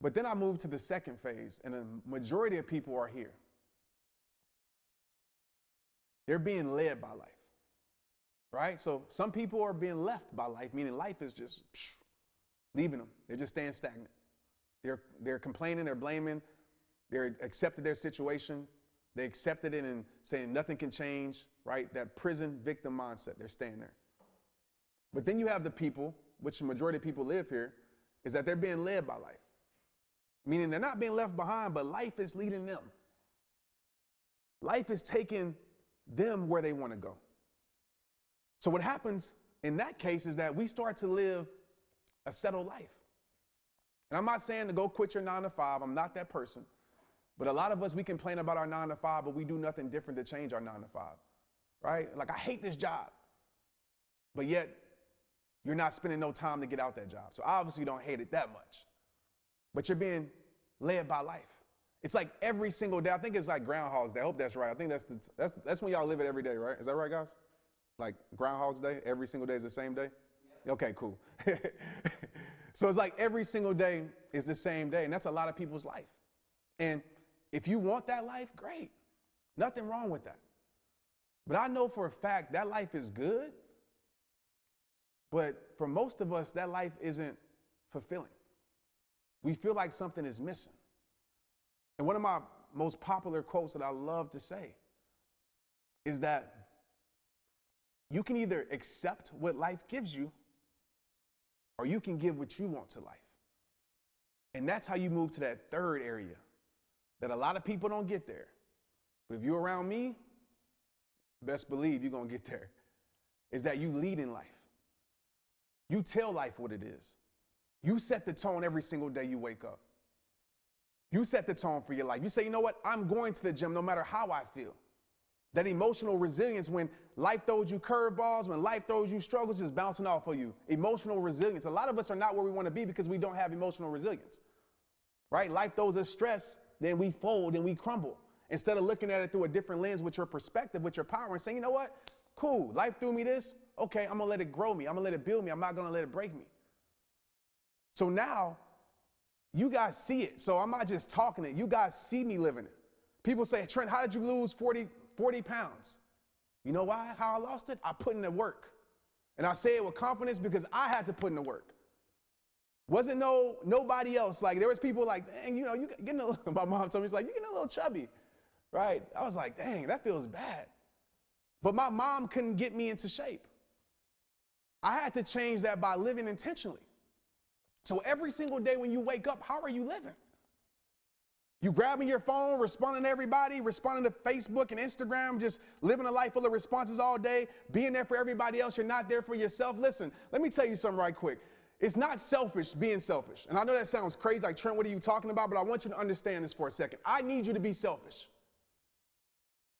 But then I moved to the second phase, and the majority of people are here. They're being led by life, right? So some people are being left by life, meaning life is just leaving them. They're just staying stagnant. They're complaining, they're blaming, they're accepted their situation. They accepted it and saying nothing can change, right? That prison victim mindset, they're staying there. But then you have the people, which the majority of people live here, is that they're being led by life. Meaning they're not being left behind, but life is leading them. Life is taking them where they want to go. So what happens in that case is that we start to live a settled life. And I'm not saying to go quit your 9 to 5. I'm not that person. But a lot of us, we complain about our 9 to 5, but we do nothing different to change our 9 to 5, right? Like, I hate this job. But yet, you're not spending no time to get out that job. So obviously you don't hate it that much. But you're being led by life. It's like every single day. I think it's like Groundhog's Day. I hope that's right. I think that's when y'all live it every day, right? Is that right, guys? Like Groundhog's Day, every single day is the same day? Yeah. Okay, cool. So it's like every single day is the same day, and that's a lot of people's life. And if you want that life, great. Nothing wrong with that. But I know for a fact that life is good, but for most of us, that life isn't fulfilling. We feel like something is missing. And one of my most popular quotes that I love to say is that you can either accept what life gives you, or you can give what you want to life. And that's how you move to that third area that a lot of people don't get there. But if you're around me, best believe you're going to get there. Is that you lead in life. You tell life what it is. You set the tone every single day you wake up. You set the tone for your life. You say, you know what? I'm going to the gym no matter how I feel. That emotional resilience, when life throws you curveballs, when life throws you struggles, just bouncing off of you. Emotional resilience. A lot of us are not where we want to be because we don't have emotional resilience, right? Life throws us stress, then we fold and we crumble. Instead of looking at it through a different lens with your perspective, with your power, and saying, you know what? Cool. Life threw me this. Okay, I'm going to let it grow me. I'm going to let it build me. I'm not going to let it break me. So now you guys see it. So I'm not just talking it. You guys see me living it. People say, Trent, how did you lose 40 pounds? You know why? How I lost it? I put in the work. And I say it with confidence because I had to put in the work. Wasn't nobody else. Like, there was people like, dang, you know, you getting a little, my mom told me, she's like, you're getting a little chubby, right? I was like, dang, that feels bad. But my mom couldn't get me into shape. I had to change that by living intentionally. So every single day when you wake up, how are you living? You grabbing your phone, responding to everybody, responding to Facebook and Instagram, just living a life full of responses all day, being there for everybody else. You're not there for yourself. Listen, let me tell you something right quick. It's not selfish being selfish. And I know that sounds crazy, like, Trent, what are you talking about? But I want you to understand this for a second. I need you to be selfish.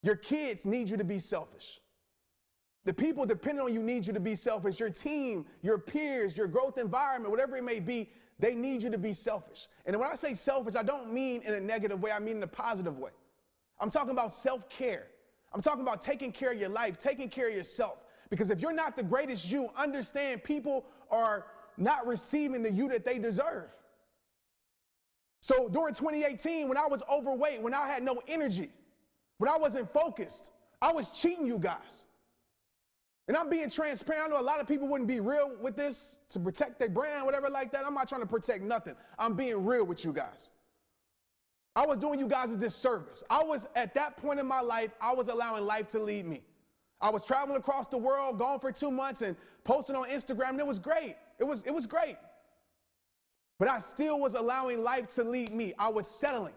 Your kids need you to be selfish. The people depending on you need you to be selfish. Your team, your peers, your growth environment, whatever it may be, they need you to be selfish. And when I say selfish, I don't mean in a negative way. I mean in a positive way. I'm talking about self-care. I'm talking about taking care of your life, taking care of yourself. Because if you're not the greatest you, understand people are not receiving the you that they deserve. So during 2018, when I was overweight, when I had no energy, when I wasn't focused, I was cheating you guys. And I'm being transparent. I know a lot of people wouldn't be real with this to protect their brand, whatever like that. I'm not trying to protect nothing. I'm being real with you guys. I was doing you guys a disservice. I was, at that point in my life, I was allowing life to lead me. I was traveling across the world, gone for 2 months and posting on Instagram, and it was great. It was great. But I still was allowing life to lead me. I was settling.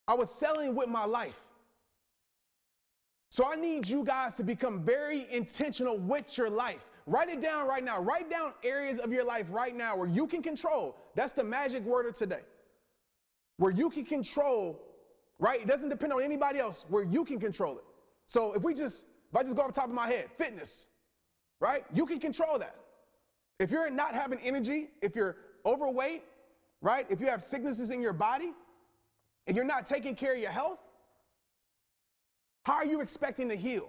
I was selling with my life. So I need you guys to become very intentional with your life. Write it down right now. Write down areas of your life right now where you can control. That's the magic word of today. Where you can control, right? It doesn't depend on anybody else, where you can control it. So if I just go off the top of my head, fitness, right? You can control that. If you're not having energy, if you're overweight, right? If you have sicknesses in your body and you're not taking care of your health, how are you expecting to heal?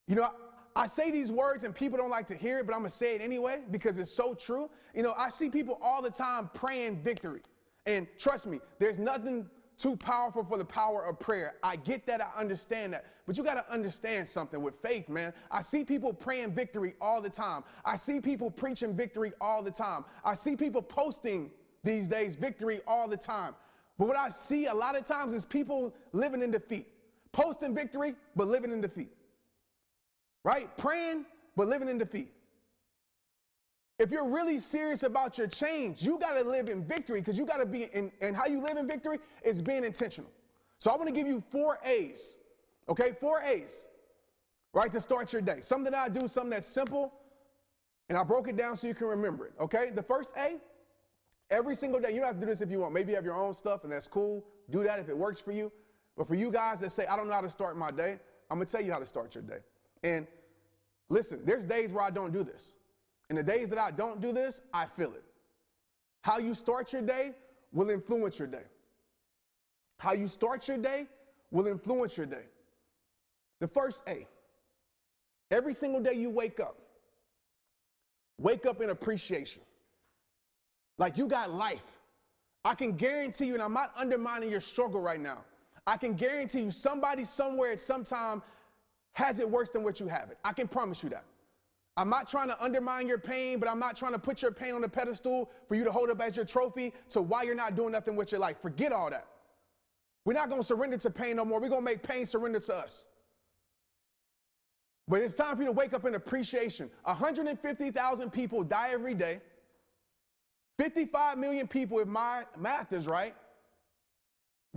You know, I say these words and people don't like to hear it, but I'm going to say it anyway because it's so true. You know, I see people all the time praying victory. And trust me, there's nothing too powerful for the power of prayer. I get that. I understand that. But you got to understand something with faith, man. I see people praying victory all the time. I see people preaching victory all the time. I see people posting these days victory all the time. But what I see a lot of times is people living in defeat. Posting victory, but living in defeat. Right? Praying, but living in defeat. If you're really serious about your change, you got to live in victory because you got to be in, and how you live in victory is being intentional. So I want to give you 4 A's, okay? 4 A's, right, to start your day. Something that I do, something that's simple, and I broke it down so you can remember it, okay? The first A, every single day, you don't have to do this if you want. Maybe you have your own stuff, and that's cool. Do that if it works for you. But for you guys that say, I don't know how to start my day, I'm going to tell you how to start your day. And listen, there's days where I don't do this. And the days that I don't do this, I feel it. How you start your day will influence your day. How you start your day will influence your day. The first A, every single day you wake up in appreciation. Like you got life. I can guarantee you, and I'm not undermining your struggle right now, I can guarantee you somebody somewhere at some time has it worse than what you have it. I can promise you that. I'm not trying to undermine your pain, but I'm not trying to put your pain on a pedestal for you to hold up as your trophy to why you're not doing nothing with your life. Forget all that. We're not going to surrender to pain no more. We're going to make pain surrender to us. But it's time for you to wake up in appreciation. 150,000 people die every day. 55 million people, if my math is right,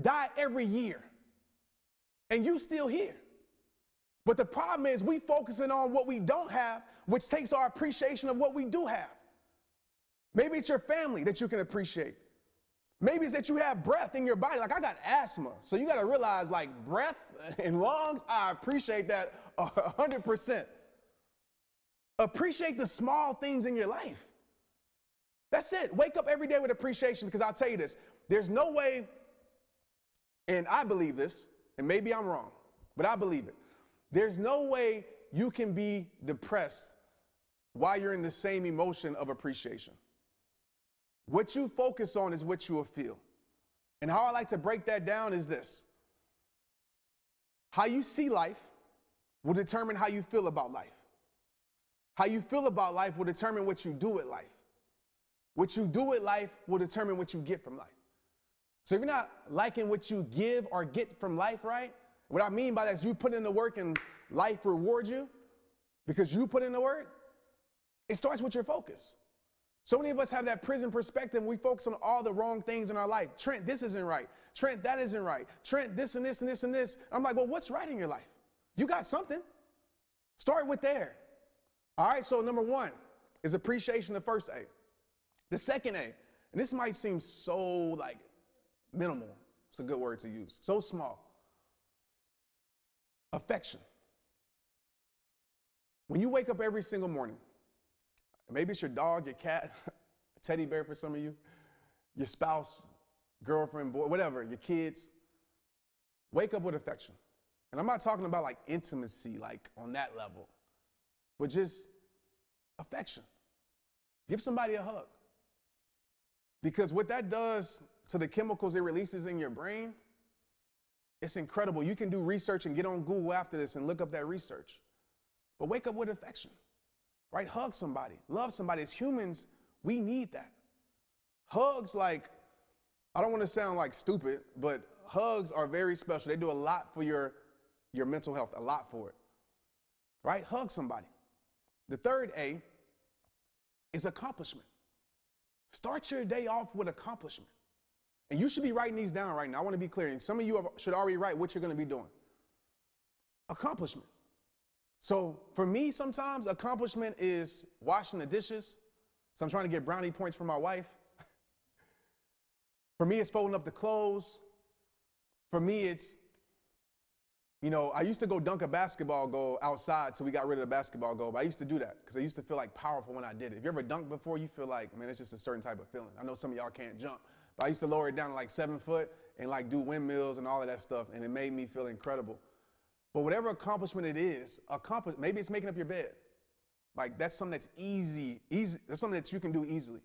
die every year. And you still here. But the problem is we focusing on what we don't have, which takes our appreciation of what we do have. Maybe it's your family that you can appreciate. Maybe it's that you have breath in your body. Like I got asthma. So you got to realize like breath and lungs, I appreciate that 100%. Appreciate the small things in your life. That's it. Wake up every day with appreciation because I'll tell you this. There's no way, and I believe this, and maybe I'm wrong, but I believe it. There's no way you can be depressed while you're in the same emotion of appreciation. What you focus on is what you will feel. And how I like to break that down is this. How you see life will determine how you feel about life. How you feel about life will determine what you do with life. What you do with life will determine what you get from life. So if you're not liking what you give or get from life, right? What I mean by that is you put in the work and life rewards you because you put in the work. It starts with your focus. So many of us have that prison perspective. We focus on all the wrong things in our life. Trent, this isn't right. Trent, that isn't right. Trent, this and this and this and this. I'm like, well, what's right in your life? You got something. Start with there. All right, so number 1 is appreciation, the first A. The second A, and this might seem so like minimal. It's a good word to use. So small. Affection. When you wake up every single morning, maybe it's your dog, your cat, a teddy bear for some of you, your spouse, girlfriend, boy, whatever, your kids, wake up with affection. And I'm not talking about like intimacy, like on that level, but just affection. Give somebody a hug. Because what that does to the chemicals it releases in your brain, it's incredible. You can do research and get on Google after this and look up that research. But wake up with affection, right? Hug somebody, love somebody. As humans, we need that. Hugs, like, I don't want to sound like stupid, but hugs are very special. They do a lot for your mental health, a lot for it, right? Hug somebody. The third A is accomplishment. Start your day off with accomplishment. And you should be writing these down right now. I want to be clear. And some of you should already write what you're going to be doing. Accomplishment. So for me, sometimes accomplishment is washing the dishes. So I'm trying to get brownie points for my wife. For me, it's folding up the clothes. For me, it's, I used to go dunk a basketball goal outside till we got rid of the basketball goal. But I used to do that because I used to feel like powerful when I did it. If you ever dunked before, you feel like, man, it's just a certain type of feeling. I know some of y'all can't jump, but I used to lower it down to like 7 foot and like do windmills and all of that stuff. And it made me feel incredible. But whatever accomplishment it is, maybe it's making up your bed. Like that's something that's easy. That's something that you can do easily.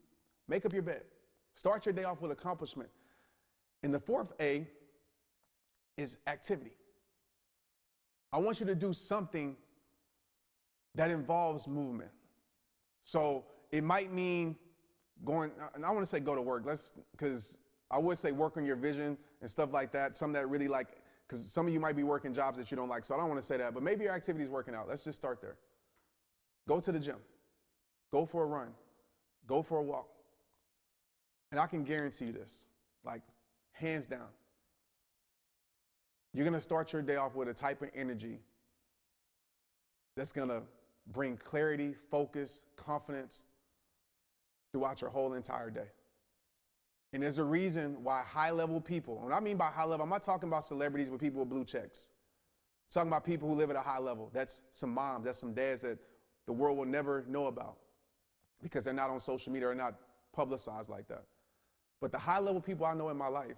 Make up your bed. Start your day off with accomplishment. And the fourth A is activity. I want you to do something that involves movement. So it might mean going, and I want to say go to work, because I would say work on your vision and stuff like that. Some that really because some of you might be working jobs that you don't like. So I don't want to say that, but maybe your activity is working out. Let's just start there. Go to the gym. Go for a run. Go for a walk. And I can guarantee you this, hands down. You're going to start your day off with a type of energy that's going to bring clarity, focus, confidence throughout your whole entire day. And there's a reason why high-level people, when I mean by high level, I'm not talking about celebrities with people with blue checks. I'm talking about people who live at a high level. That's some moms, that's some dads that the world will never know about because they're not on social media or not publicized like that. But the high-level people I know in my life,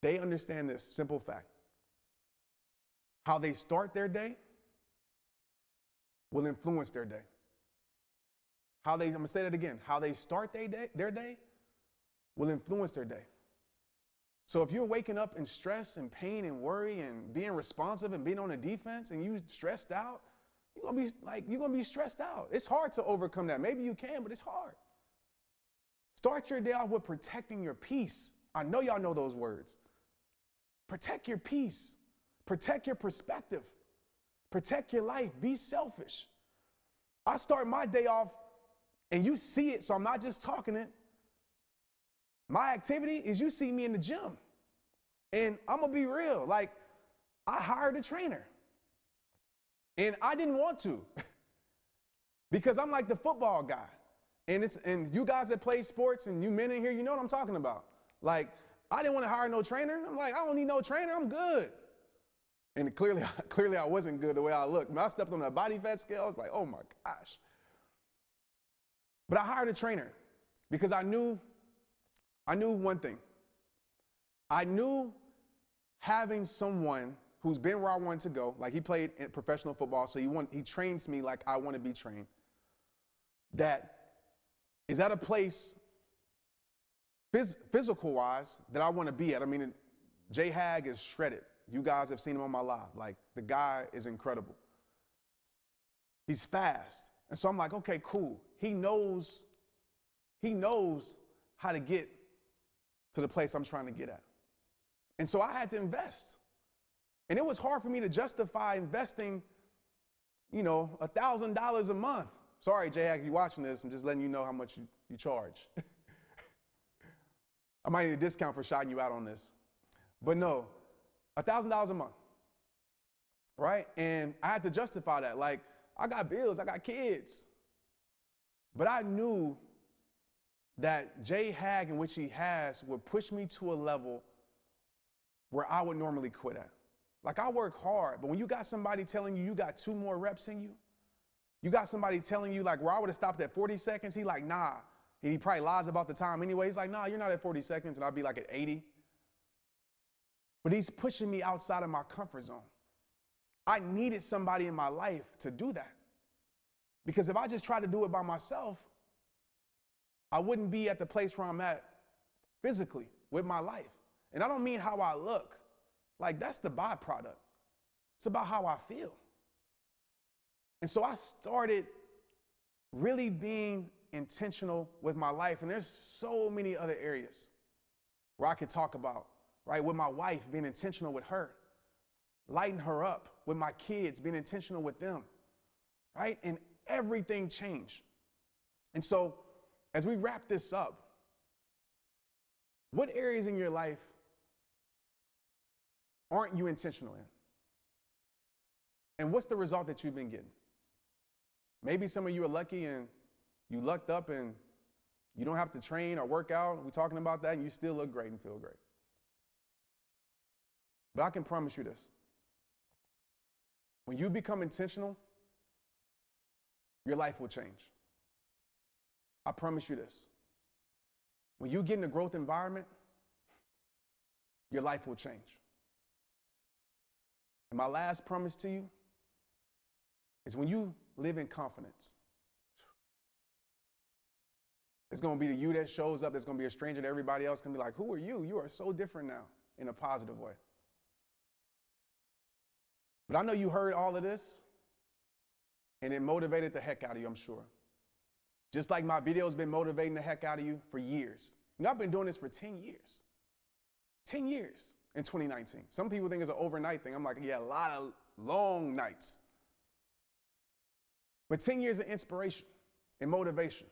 they understand this simple fact. How they start their day will influence their day. I'm going to say that again. How they start their day will influence their day. So if you're waking up in stress and pain and worry and being responsive and being on the defense and you stressed out, you're going to be stressed out. It's hard to overcome that. Maybe you can, but it's hard. Start your day off with protecting your peace. I know y'all know those words. Protect your peace. Protect your perspective. Protect your life. Be selfish. I start my day off, and you see it, so I'm not just talking it. My activity is you see me in the gym. And I'm going to be real. I hired a trainer. And I didn't want to. Because I'm like the football guy. And you guys that play sports and you men in here, you know what I'm talking about. I didn't want to hire no trainer. I'm like, I don't need no trainer. I'm good. And clearly I wasn't good the way I looked. When I stepped on that body fat scale, I was like, oh my gosh. But I hired a trainer because I knew one thing. I knew having someone who's been where I wanted to go, he played in professional football, so he trains me like I want to be trained, that is at a place physical-wise that I want to be at. I mean, Jay Hag is shredded. You guys have seen him on my live. The guy is incredible. He's fast. And so I'm like, okay, cool. He knows how to get to the place I'm trying to get at. And so I had to invest. And it was hard for me to justify investing, $1,000 a month. Sorry, Jay Hag, if you're watching this, I'm just letting you know how much you charge. I might need a discount for shouting you out on this. But no, $1,000 a month, right? And I had to justify that. I got bills, I got kids. But I knew that Jay Hag and which he has would push me to a level where I would normally quit at. I work hard, but when you got somebody telling you got 2 more reps in you, you got somebody telling you where I would have stopped at 40 seconds, he nah. He probably lies about the time anyway. He's nah, you're not at 40 seconds, and I'll be at 80. But he's pushing me outside of my comfort zone. I needed somebody in my life to do that. Because if I just tried to do it by myself, I wouldn't be at the place where I'm at physically with my life. And I don't mean how I look. That's the byproduct. It's about how I feel. And so I started really being intentional with my life. And there's so many other areas where I could talk about, right? With my wife, being intentional with her, lighting her up, with my kids, being intentional with them, right? And everything changed. And so as we wrap this up, What areas in your life aren't you intentional in? And what's the result that you've been getting? Maybe some of you are lucky and you lucked up and you don't have to train or work out. We're talking about that and you still look great and feel great. But I can promise you this. When you become intentional, your life will change. I promise you this. When you get in a growth environment, your life will change. And my last promise to you is when you live in confidence, it's going to be the you that shows up that's going to be a stranger to everybody else, going to be like, who are you? You are so different now in a positive way. But I know you heard all of this, and it motivated the heck out of you, I'm sure. Just like my video's been motivating the heck out of you for years. You know, I've been doing this for 10 years. 10 years in 2019. Some people think it's an overnight thing. I'm like, yeah, a lot of long nights. But 10 years of inspiration and motivation.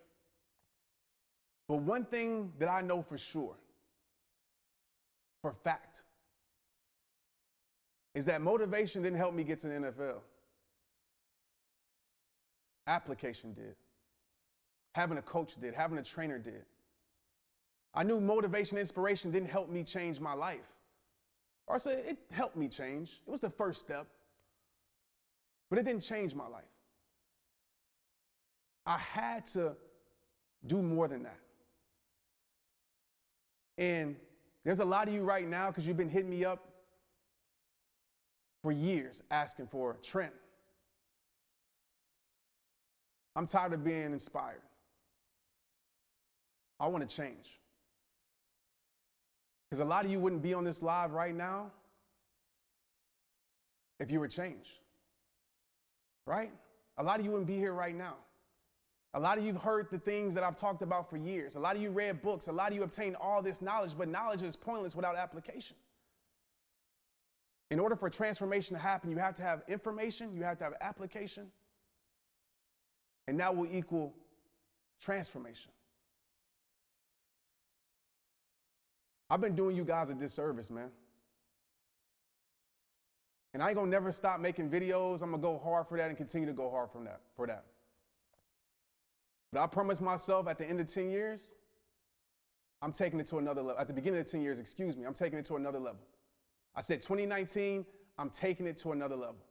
But one thing that I know for sure, for fact, is that motivation didn't help me get to the NFL. Application did. Having a coach did. Having a trainer did. I knew motivation, inspiration didn't help me change my life. Or I said it helped me change. It was the first step. But it didn't change my life. I had to do more than that. And there's a lot of you right now, because you've been hitting me up for years asking for, Trent, I'm tired of being inspired. I want to change. Because a lot of you wouldn't be on this live right now if you were changed. Right? A lot of you wouldn't be here right now. A lot of you have heard the things that I've talked about for years. A lot of you read books. A lot of you obtained all this knowledge, but knowledge is pointless without application. In order for transformation to happen, you have to have information, you have to have application, and that will equal transformation. I've been doing you guys a disservice, man. And I ain't gonna never stop making videos. I'm gonna go hard for that and continue to go hard for that. But I promised myself at the end of 10 years, I'm taking it to another level. At the beginning of 10 years, I'm taking it to another level. I said 2019, I'm taking it to another level.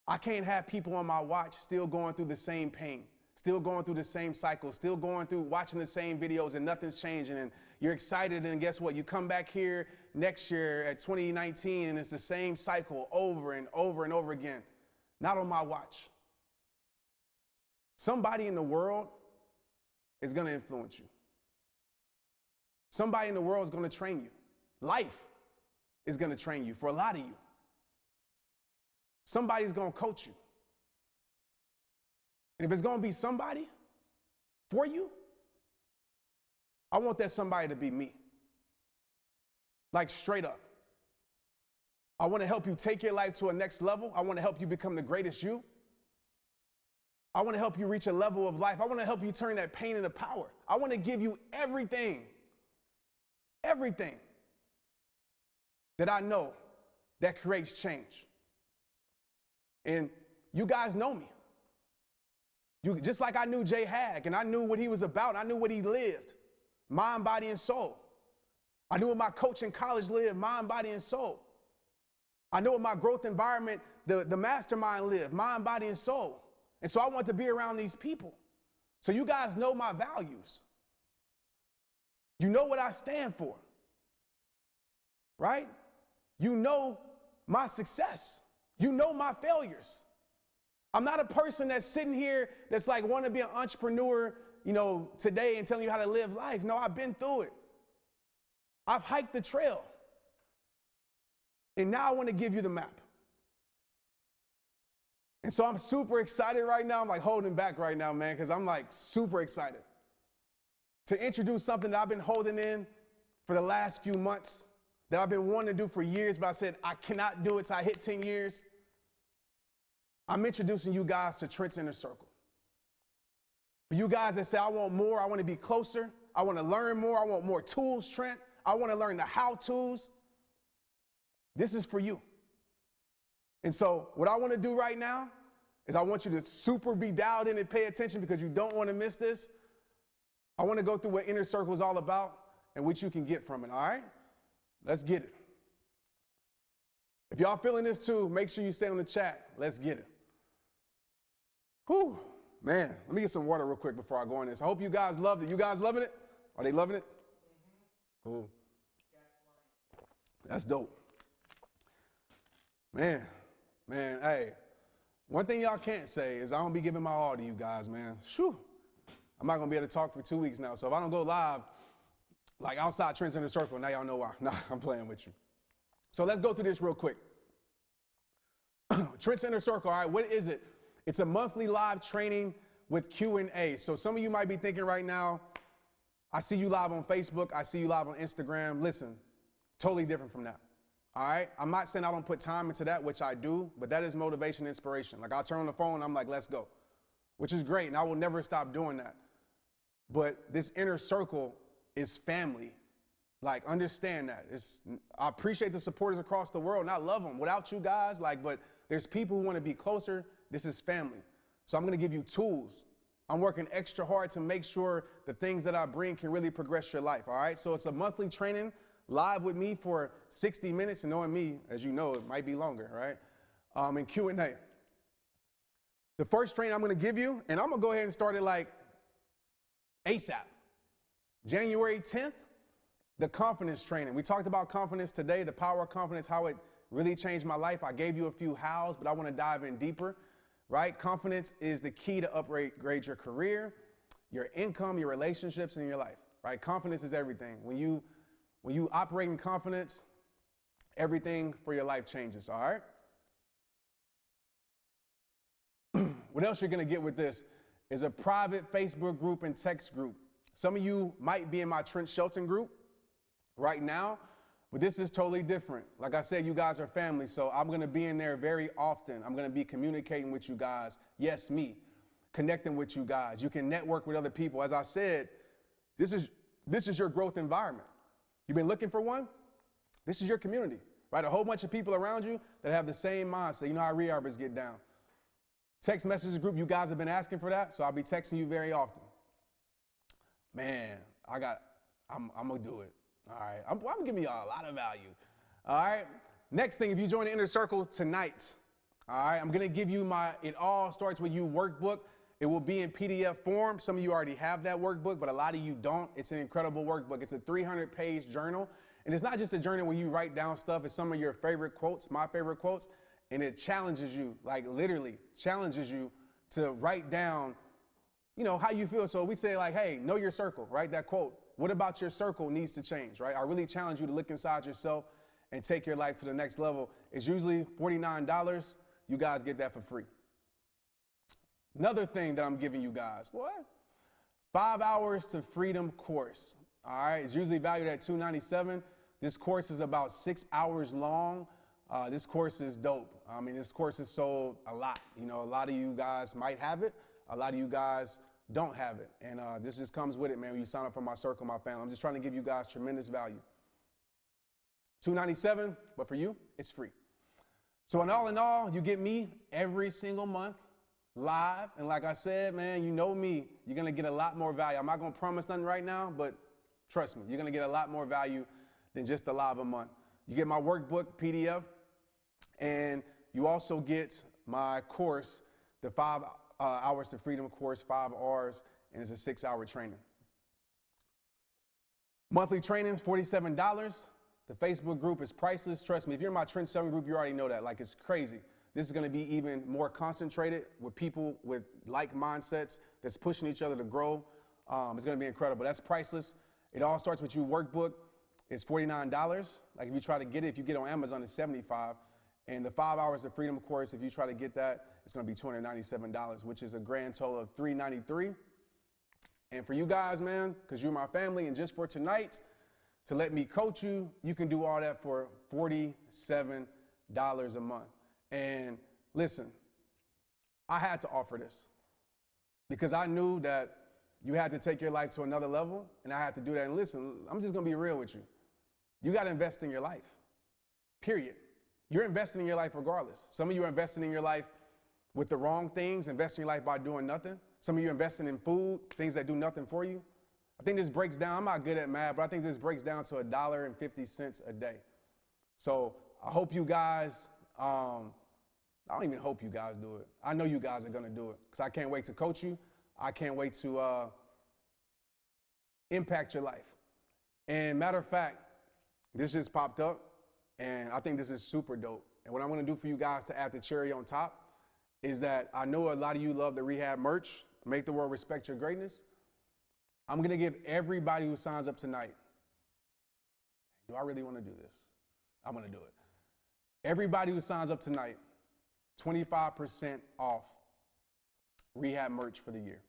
I can't have people on my watch still going through the same pain, still going through the same cycle, still going through watching the same videos and nothing's changing. And you're excited and guess what? You come back here next year at 2019 and it's the same cycle over and over and over again. Not on my watch. Somebody in the world is going to influence you. Somebody in the world is going to train you. Life is going to train you for a lot of you. Somebody's going to coach you. And if it's going to be somebody for you, I want that somebody to be me. Like straight up. I want to help you take your life to a next level. I want to help you become the greatest you. I want to help you reach a level of life. I want to help you turn that pain into power. I want to give you everything that I know that creates change. And you guys know me. Just like I knew Jay Hag, and I knew what he was about. I knew what he lived, mind, body, and soul. I knew what my coach in college lived, mind, body, and soul. I knew what my growth environment, the mastermind lived, mind, body, and soul. And so I want to be around these people. So you guys know my values. You know what I stand for. Right? You know my success. You know my failures. I'm not a person that's sitting here that's like want to be an entrepreneur, today and telling you how to live life. No, I've been through it. I've hiked the trail. And now I want to give you the map. And so I'm super excited right now. I'm like holding back right now, man, because I'm like super excited to introduce something that I've been holding in for the last few months that I've been wanting to do for years, but I said I cannot do it till I hit 10 years. I'm introducing you guys to Trent's Inner Circle. For you guys that say, I want more, I want to be closer, I want to learn more. I want more tools, Trent. I want to learn the how-tos. This is for you. And so what I want to do right now is I want you to super be dialed in and pay attention because you don't want to miss this. I want to go through what Inner Circle is all about and what you can get from it, all right? Let's get it. If y'all feeling this too, make sure you say in the chat, let's get it. Whew, man, let me get some water real quick before I go in this. I hope you guys loved it. You guys loving it? Are they loving it? Cool. That's dope. Man, hey, one thing y'all can't say is I don't be giving my all to you guys, man. Shoo. I'm not going to be able to talk for 2 weeks now. So if I don't go live, like outside Trent's Inner Circle, now y'all know why. Nah, I'm playing with you. So let's go through this real quick. Trent's Inner Circle, all right, what is it? It's a monthly live training with Q&A. So some of you might be thinking right now, I see you live on Facebook, I see you live on Instagram. Listen, totally different from that. All right, I'm not saying I don't put time into that, which I do, but that is motivation, inspiration. Like I'll turn on the phone and I'm like, let's go, which is great. And I will never stop doing that. But this Inner Circle is family. Like, understand that. I appreciate the supporters across the world and I love them. Without you guys, but there's people who want to be closer. This is family. So I'm going to give you tools. I'm working extra hard to make sure the things that I bring can really progress your life. All right. So it's a monthly training live with me for 60 minutes. And knowing me, as you know, it might be longer. Right. And Q&A. The first training I'm going to give you, and I'm going to go ahead and start it like ASAP. January 10th. The confidence training. We talked about confidence today, the power of confidence, how it really changed my life. I gave you a few hows, but I want to dive in deeper, right? Confidence is the key to upgrade your career, your income, your relationships, and your life, right? Confidence is everything. When you operate in confidence, everything for your life changes, all right? What else you're going to get with this is a private Facebook group and text group. Some of you might be in my Trent Shelton group right now, but this is totally different. Like I said, you guys are family, so I'm going to be in there very often. I'm going to be communicating with you guys. Yes, me. Connecting with you guys. You can network with other people. As I said, this is your growth environment. You've been looking for one? This is your community, right? A whole bunch of people around you that have the same mindset. You know how rearbers get down. Text messages group, you guys have been asking for that, so I'll be texting you very often. Man, I'm going to do it. All right, I'm giving y'all a lot of value. All right, next thing, if you join the Inner Circle tonight, all right, I'm going to give you It All Starts With You workbook. It will be in PDF form. Some of you already have that workbook, but a lot of you don't. It's an incredible workbook. It's a 300-page journal. And it's not just a journal where you write down stuff. It's some of your favorite quotes, my favorite quotes. And it challenges you, like literally challenges you to write down, how you feel. So we say like, hey, know your circle, right? That quote. What about your circle needs to change, right? I really challenge you to look inside yourself and take your life to the next level. It's usually $49. You guys get that for free. Another thing that I'm giving you guys, 5 hours to freedom course. All right. It's usually valued at $297. This course is about 6 hours long. This course is dope. I mean, this course is sold a lot. A lot of you guys might have it. A lot of you guys don't have it. And this just comes with it, man. When you sign up for my circle, my family, I'm just trying to give you guys tremendous value. $297, but for you, it's free. So in all, you get me every single month live. And like I said, man, you know me, you're going to get a lot more value. I'm not going to promise nothing right now, but trust me, you're going to get a lot more value than just the live a month. You get my workbook PDF, and you also get my course, the 5 hours to freedom course, 5 R's, and it's a 6-hour training. Monthly training is $47. The Facebook group is priceless. Trust me, if you're in my Trent 7 group, you already know that. Like, it's crazy. This is going to be even more concentrated with people with like mindsets that's pushing each other to grow. It's going to be incredible. That's priceless. It All Starts With You workbook. It's $49. Like, if you try to get it, if you get it on Amazon, it's $75. And the 5 hours of freedom course, if you try to get that, it's going to be $297, which is a grand total of $393. And for you guys, man, because you're my family, and just for tonight, to let me coach you, you can do all that for $47 a month. And listen, I had to offer this because I knew that You had to take your life to another level, and I had to do that. And listen, I'm just going to be real with you. You got to invest in your life, period. You're investing in your life regardless. Some of you are investing in your life with the wrong things, investing in your life by doing nothing. Some of you are investing in food, things that do nothing for you. I think this breaks down, I'm not good at math, but I think this breaks down to $1.50 a day. So I hope you guys, I don't even hope you guys do it. I know you guys are going to do it because I can't wait to coach you. I can't wait to impact your life. And matter of fact, this just popped up, and I think this is super dope. And what I'm going to do for you guys to add the cherry on top is that I know a lot of you love the rehab merch, Make the World Respect Your Greatness. I'm going to give everybody who signs up tonight, do I really want to do this? I'm going to do it. Everybody who signs up tonight, 25% off rehab merch for the year.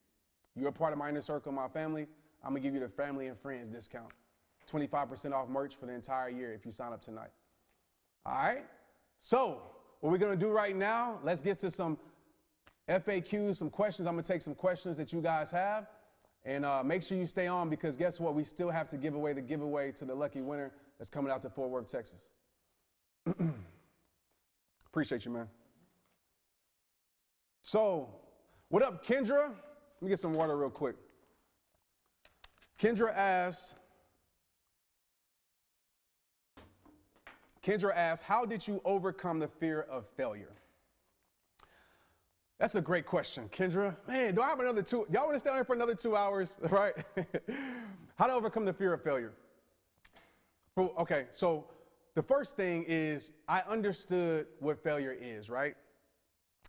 You're a part of my inner circle, my family. I'm going to give you the family and friends discount. 25% off merch for the entire year if you sign up tonight. All right? So what we're going to do right now, let's get to some FAQs, some questions. I'm going to take some questions that you guys have. And make sure you stay on because guess what? We still have to give away the giveaway to the lucky winner that's coming out to Fort Worth, Texas. Appreciate you, man. So, what up, Kendra? Let me get some water real quick. Kendra asked, how did you overcome the fear of failure? That's a great question, Kendra. Man, do I have another two? Y'all want to stay on here for another 2 hours, right? How to overcome the fear of failure? Okay, so the first thing is I understood what failure is, right?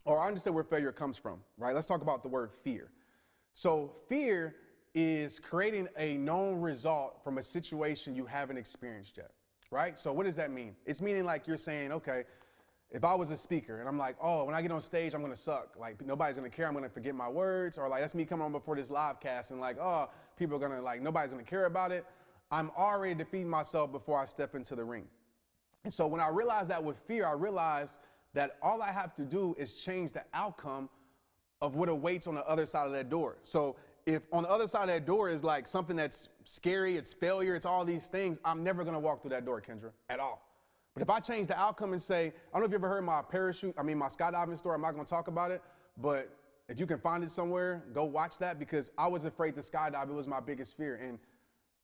Or I understood where failure comes from, right? Let's talk about the word fear. So fear is creating a known result from a situation you haven't experienced yet, right? So what does that mean? It's meaning like you're saying, okay, if I was a speaker and I'm like, oh, when I get on stage, I'm going to suck. Like, nobody's going to care. I'm going to forget my words. Or like, that's me coming on before this live cast and like, oh, people are going to like, nobody's going to care about it. I'm already defeating myself before I step into the ring. And so when I realized that with fear, I realized that all I have to do is change the outcome of what awaits on the other side of that door. So if on the other side of that door is like something that's scary, it's failure, it's all these things, I'm never going to walk through that door, Kendra, at all. But if I change the outcome and say, I don't know if you ever heard my skydiving story, I'm not going to talk about it, but if you can find it somewhere, go watch that because I was afraid to skydive. It was my biggest fear. And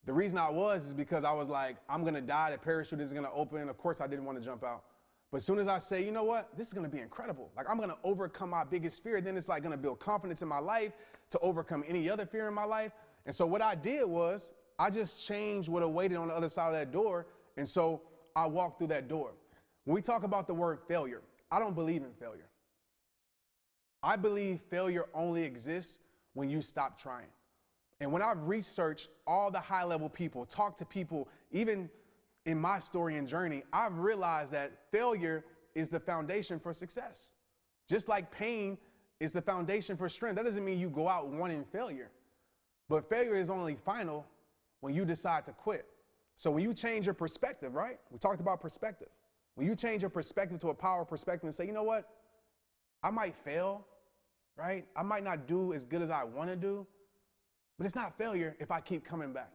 the reason I was is because I was like, I'm going to die. The parachute is going to open. Of course, I didn't want to jump out. But as soon as I say, you know what, this is going to be incredible. Like, I'm going to overcome my biggest fear. Then it's like going to build confidence in my life to overcome any other fear in my life. And so what I did was I just changed what awaited on the other side of that door. And so I walked through that door. When we talk about the word failure, I don't believe in failure. I believe failure only exists when you stop trying. And when I've researched all the high-level people, talked to people, even in my story and journey, I've realized that failure is the foundation for success. Just like pain is the foundation for strength. That doesn't mean you go out wanting failure. But failure is only final when you decide to quit. So when you change your perspective, right? We talked about perspective. When you change your perspective to a power perspective and say, you know what? I might fail, right? I might not do as good as I want to do, but it's not failure if I keep coming back.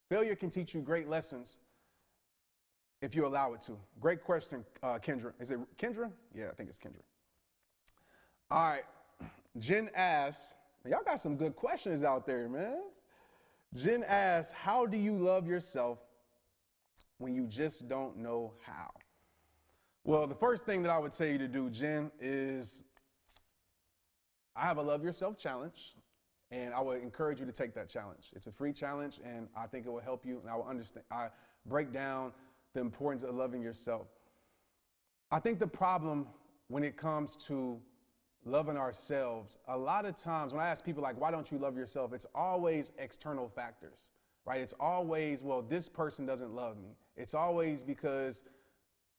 Failure can teach you great lessons if you allow it to. Great question, Kendra. Is it Kendra? Yeah, I think it's Kendra. All right. Jen asks, y'all got some good questions out there, man. Jen asks, how do you love yourself when you just don't know how? Well, the first thing that I would tell you to do, Jen, is I have a Love Yourself challenge, and I would encourage you to take that challenge. It's a free challenge, and I think it will help you, and I break down the importance of loving yourself. I think the problem when it comes to loving ourselves, a lot of times when I ask people like, why don't you love yourself? It's always external factors, right? It's always, well, this person doesn't love me. It's always because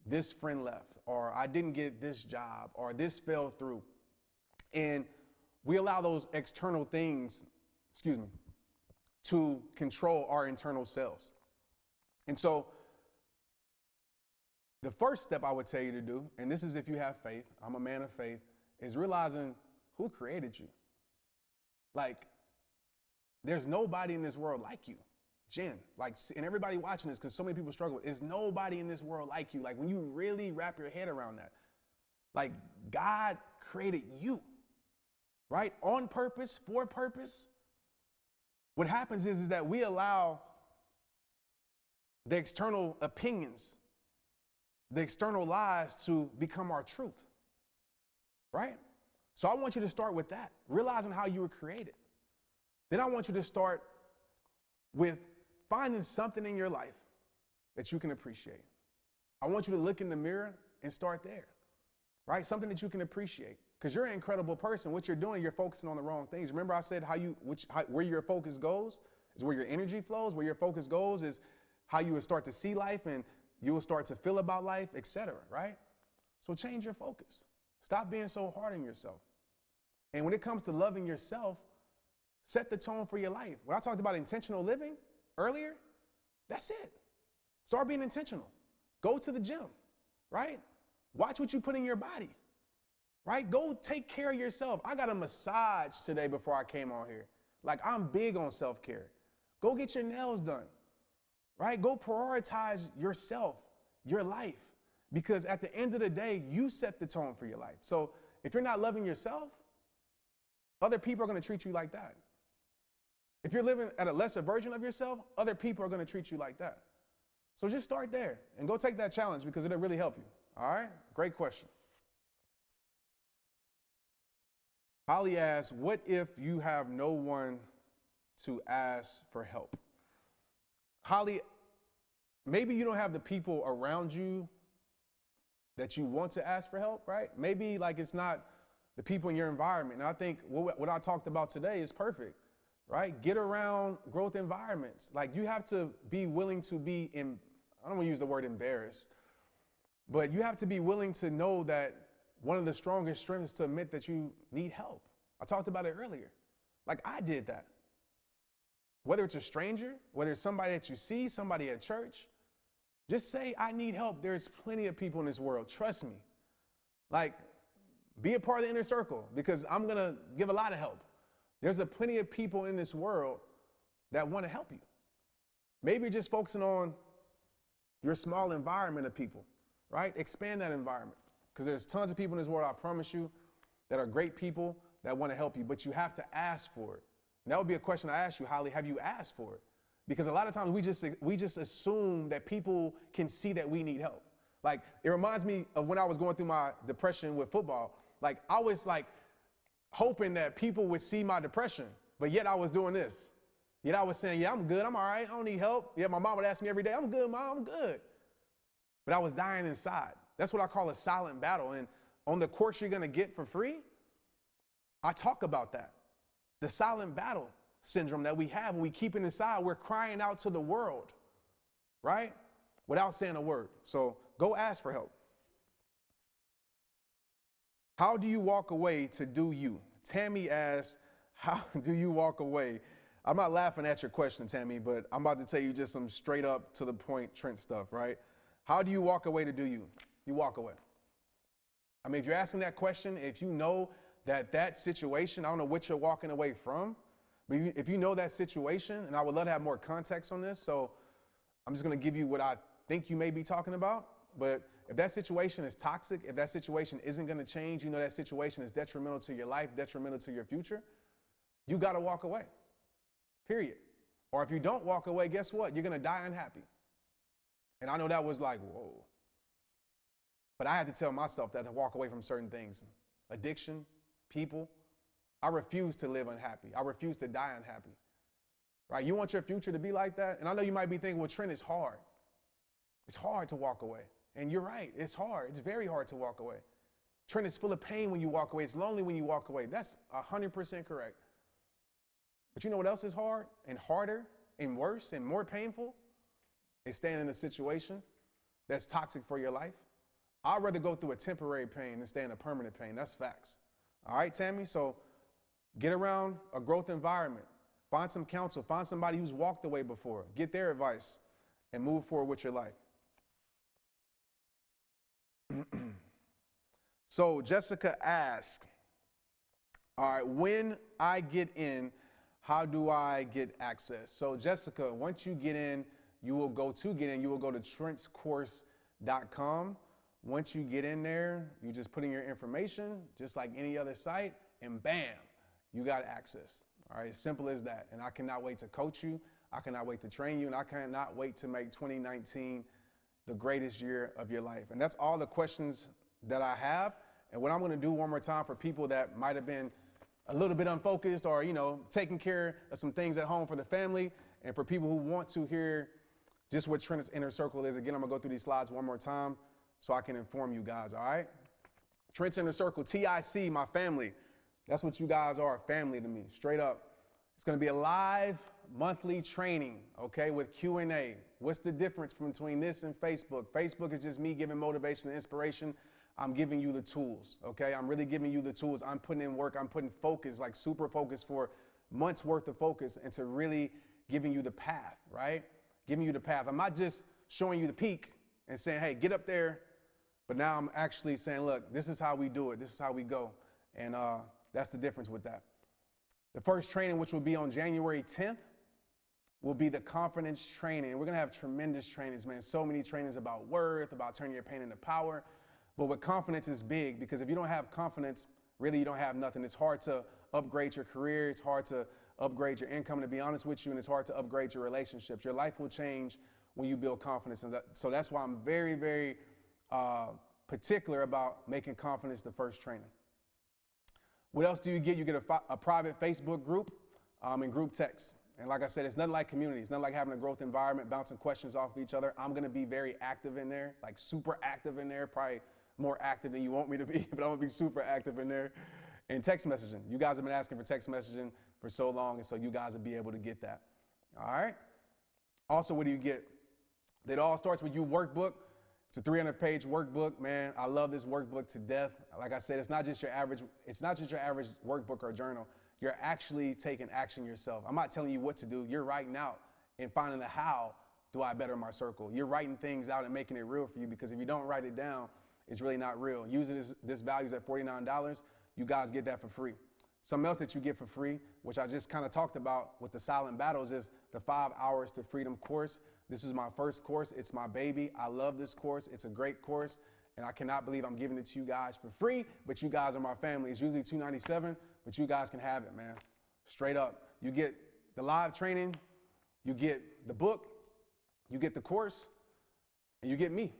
this friend left, or I didn't get this job, or this fell through. And we allow those external things, to control our internal selves. And so the first step I would tell you to do, and this is if you have faith, I'm a man of faith, is realizing who created you. Like, There's nobody in this world like you. Jen, like, and everybody watching this, because so many people struggle, there's nobody in this world like you. Like, when you really wrap your head around that, like, God created you, right? On purpose, for purpose. What happens is that we allow the external opinions, the external lies to become our truth, right? So I want you to start with that, realizing how you were created. Then I want you to start with finding something in your life that you can appreciate. I want you to look in the mirror and start there, right? Something that you can appreciate, because you're an incredible person. What you're doing, you're focusing on the wrong things. Remember I said where your focus goes is where your energy flows. Where your focus goes is how you will start to see life, and you will start to feel about life, etc., right? So change your focus. Stop being so hard on yourself. And when it comes to loving yourself, set the tone for your life. When I talked about intentional living earlier, that's it. Start being intentional. Go to the gym, right? Watch what you put in your body, right? Go take care of yourself. I got a massage today before I came on here. Like, I'm big on self-care. Go get your nails done, right? Go prioritize yourself, your life, because at the end of the day, you set the tone for your life. So if you're not loving yourself, other people are going to treat you like that. If you're living at a lesser version of yourself, other people are going to treat you like that. So just start there and go take that challenge, because it'll really help you. All right? Great question. Holly asks, what if you have no one to ask for help? Holly, maybe you don't have the people around you that you want to ask for help, right? Maybe like it's not the people in your environment. And I think what I talked about today is perfect, right? Get around growth environments. Like, you have to be willing to be I don't want to use the word embarrassed, but you have to be willing to know that one of the strongest strengths is to admit that you need help. I talked about it earlier. Like, I did that. Whether it's a stranger, whether it's somebody that you see, somebody at church, just say, I need help. There's plenty of people in this world. Trust me. Like, be a part of the inner circle, because I'm going to give a lot of help. There's plenty of people in this world that want to help you. Maybe you're just focusing on your small environment of people, right? Expand that environment, because there's tons of people in this world, I promise you, that are great people that want to help you, but you have to ask for it. And that would be a question I ask you, Holly. Have you asked for it? Because a lot of times we just assume that people can see that we need help. Like, it reminds me of when I was going through my depression with football. Like, I was like hoping that people would see my depression, but yet I was doing this. Yet I was saying, yeah, I'm good. I'm all right. I don't need help. Yeah, my mom would ask me every day, I'm good, Mom, I'm good. But I was dying inside. That's what I call a silent battle. And on the course you're going to get for free, I talk about that. The silent battle syndrome that we have when we keep it inside. We're crying out to the world, right? Without saying a word. So go ask for help. How do you walk away to do you? Tammy asks, how do you walk away? I'm not laughing at your question, Tammy, but I'm about to tell you just some straight up to the point Trent stuff, right? How do you walk away to do you? You walk away. I mean, if you're asking that question, if you know that situation, I don't know what you're walking away from, but if you know that situation, and I would love to have more context on this, so I'm just going to give you what I think you may be talking about. But if that situation is toxic, if that situation isn't going to change, you know that situation is detrimental to your life, detrimental to your future, you got to walk away, period. Or if you don't walk away, guess what? You're going to die unhappy. And I know that was like, whoa. But I had to tell myself that to walk away from certain things. Addiction, people. I refuse to live unhappy. I refuse to die unhappy. Right? You want your future to be like that? And I know you might be thinking, well, Trent, it's hard. It's hard to walk away. And you're right. It's hard. It's very hard to walk away. Trent, is full of pain when you walk away. It's lonely when you walk away. That's 100% correct. But you know what else is hard and harder and worse and more painful? Is staying in a situation that's toxic for your life. I'd rather go through a temporary pain than stay in a permanent pain. That's facts. All right, Tammy? So get around a growth environment. Find some counsel. Find somebody who's walked away before. Get their advice and move forward with your life. So Jessica asked, all right, when I get in, how do I get access? So Jessica, once you get in, you will go to trentscourse.com. Once you get in there, you just put in your information, just like any other site, and bam, you got access. All right, simple as that. And I cannot wait to coach you. I cannot wait to train you, and I cannot wait to make 2019 the greatest year of your life. And that's all the questions that I have. And what I'm going to do one more time for people that might have been a little bit unfocused or, taking care of some things at home for the family, and for people who want to hear just what Trent's Inner Circle is. Again, I'm going to go through these slides one more time so I can inform you guys, all right? Trent's Inner Circle, TIC, my family. That's what you guys are, family to me, straight up. It's going to be a live monthly training, okay, with Q&A. What's the difference between this and Facebook? Facebook is just me giving motivation and inspiration. I'm giving you the tools, okay? I'm really giving you the tools. I'm putting in work. I'm putting focus, like super focus for months worth of focus into really giving you the path, right? Giving you the path. I'm not just showing you the peak and saying, hey, get up there. But now I'm actually saying, look, this is how we do it. This is how we go. And that's the difference with that. The first training, which will be on January 10th, will be the confidence training. We're going to have tremendous trainings, man. So many trainings about worth, about turning your pain into power. But with confidence is big, because if you don't have confidence, really you don't have nothing. It's hard to upgrade your career. It's hard to upgrade your income, to be honest with you. And it's hard to upgrade your relationships. Your life will change when you build confidence. And so that's why I'm very, very particular about making confidence the first training. What else do you get? You get a private Facebook group and group text. And like I said, it's nothing like community. It's nothing like having a growth environment, bouncing questions off of each other. I'm going to be very active in there, like super active in there, probably more active than you want me to be, but I'm going to be super active in there. And text messaging. You guys have been asking for text messaging for so long, and so you guys will be able to get that. All right? Also, what do you get? It all starts with you workbook. It's a 300-page workbook, man. I love this workbook to death. Like I said, it's not just your average workbook or journal. You're actually taking action yourself. I'm not telling you what to do. You're writing out and finding the how do I better my circle. You're writing things out and making it real for you, because if you don't write it down, it's really not real. Using this value's at $49. You guys get that for free. Something else that you get for free, which I just kind of talked about with the silent battles, is the 5 Hours to Freedom course. This is my first course. It's my baby. I love this course. It's a great course, and I cannot believe I'm giving it to you guys for free, but you guys are my family. It's usually $297, but you guys can have it, man. Straight up. You get the live training, you get the book, you get the course, and you get me.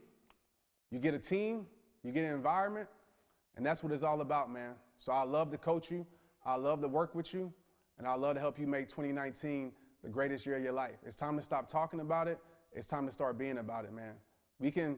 You get a team, you get an environment, and that's what it's all about, man. So I love to coach you. I love to work with you, and I love to help you make 2019 the greatest year of your life. It's time to stop talking about it. It's time to start being about it, man. We can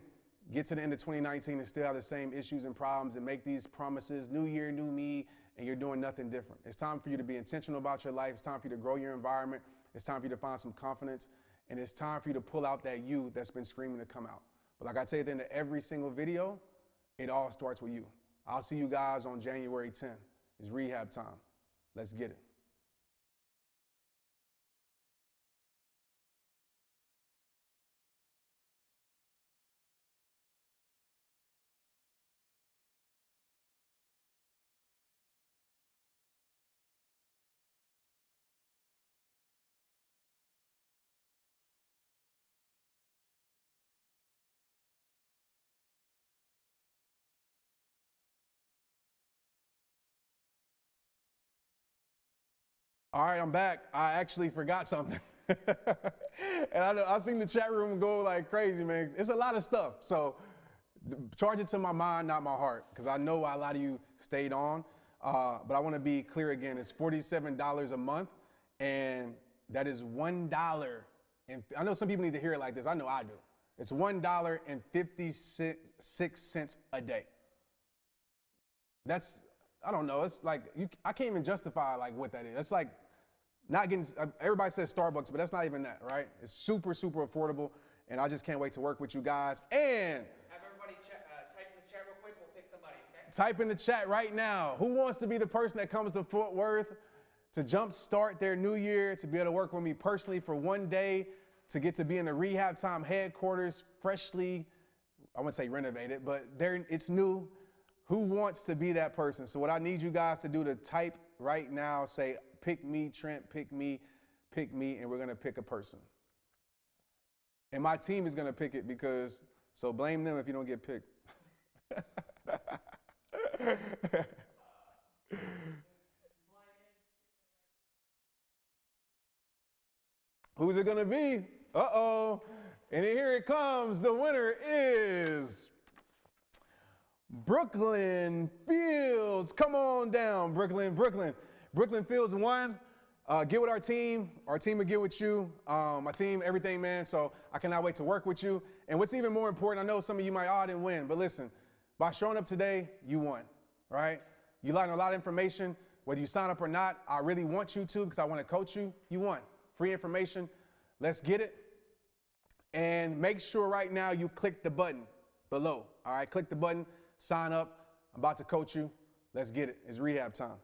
get to the end of 2019 and still have the same issues and problems and make these promises, new year, new me, and you're doing nothing different. It's time for you to be intentional about your life. It's time for you to grow your environment. It's time for you to find some confidence, and it's time for you to pull out that you that's been screaming to come out. But like I say at the end of every single video, it all starts with you. I'll see you guys on January 10th. It's rehab time. Let's get it. All right, I'm back. I actually forgot something. And I seen the chat room go like crazy, man. It's a lot of stuff. So charge it to my mind, not my heart, because I know a lot of you stayed on. But I want to be clear again. It's $47 a month, and that is $1. And I know some people need to hear it like this. I know I do. It's $1.56 a day. That's, I don't know. It's like, I can't even justify like what that is. It's like not getting, everybody says Starbucks, but that's not even that, right? It's super, super affordable. And I just can't wait to work with you guys. And have everybody type in the chat real quick. We'll pick somebody, okay? Type in the chat right now. Who wants to be the person that comes to Fort Worth to jumpstart their new year, to be able to work with me personally for one day, to get to be in the Rehab Time headquarters, freshly, I wouldn't say renovated, but it's new. Who wants to be that person? So what I need you guys to do to type right now, say, pick me, Trent, pick me, and we're going to pick a person. And my team is going to pick it because, so blame them if you don't get picked. Who's it going to be? Uh-oh. And here it comes. The winner is Brooklyn Fields. Come on down, Brooklyn. Brooklyn Fields won. Get with our team. Our team will get with you. My team, everything, man. So I cannot wait to work with you. And what's even more important, I know some of you might, I didn't win. But listen, by showing up today, you won, right? You learned a lot of information. Whether you sign up or not, I really want you to because I want to coach you. You won. Free information. Let's get it. And make sure right now you click the button below. All right, click the button, sign up. I'm about to coach you. Let's get it. It's rehab time.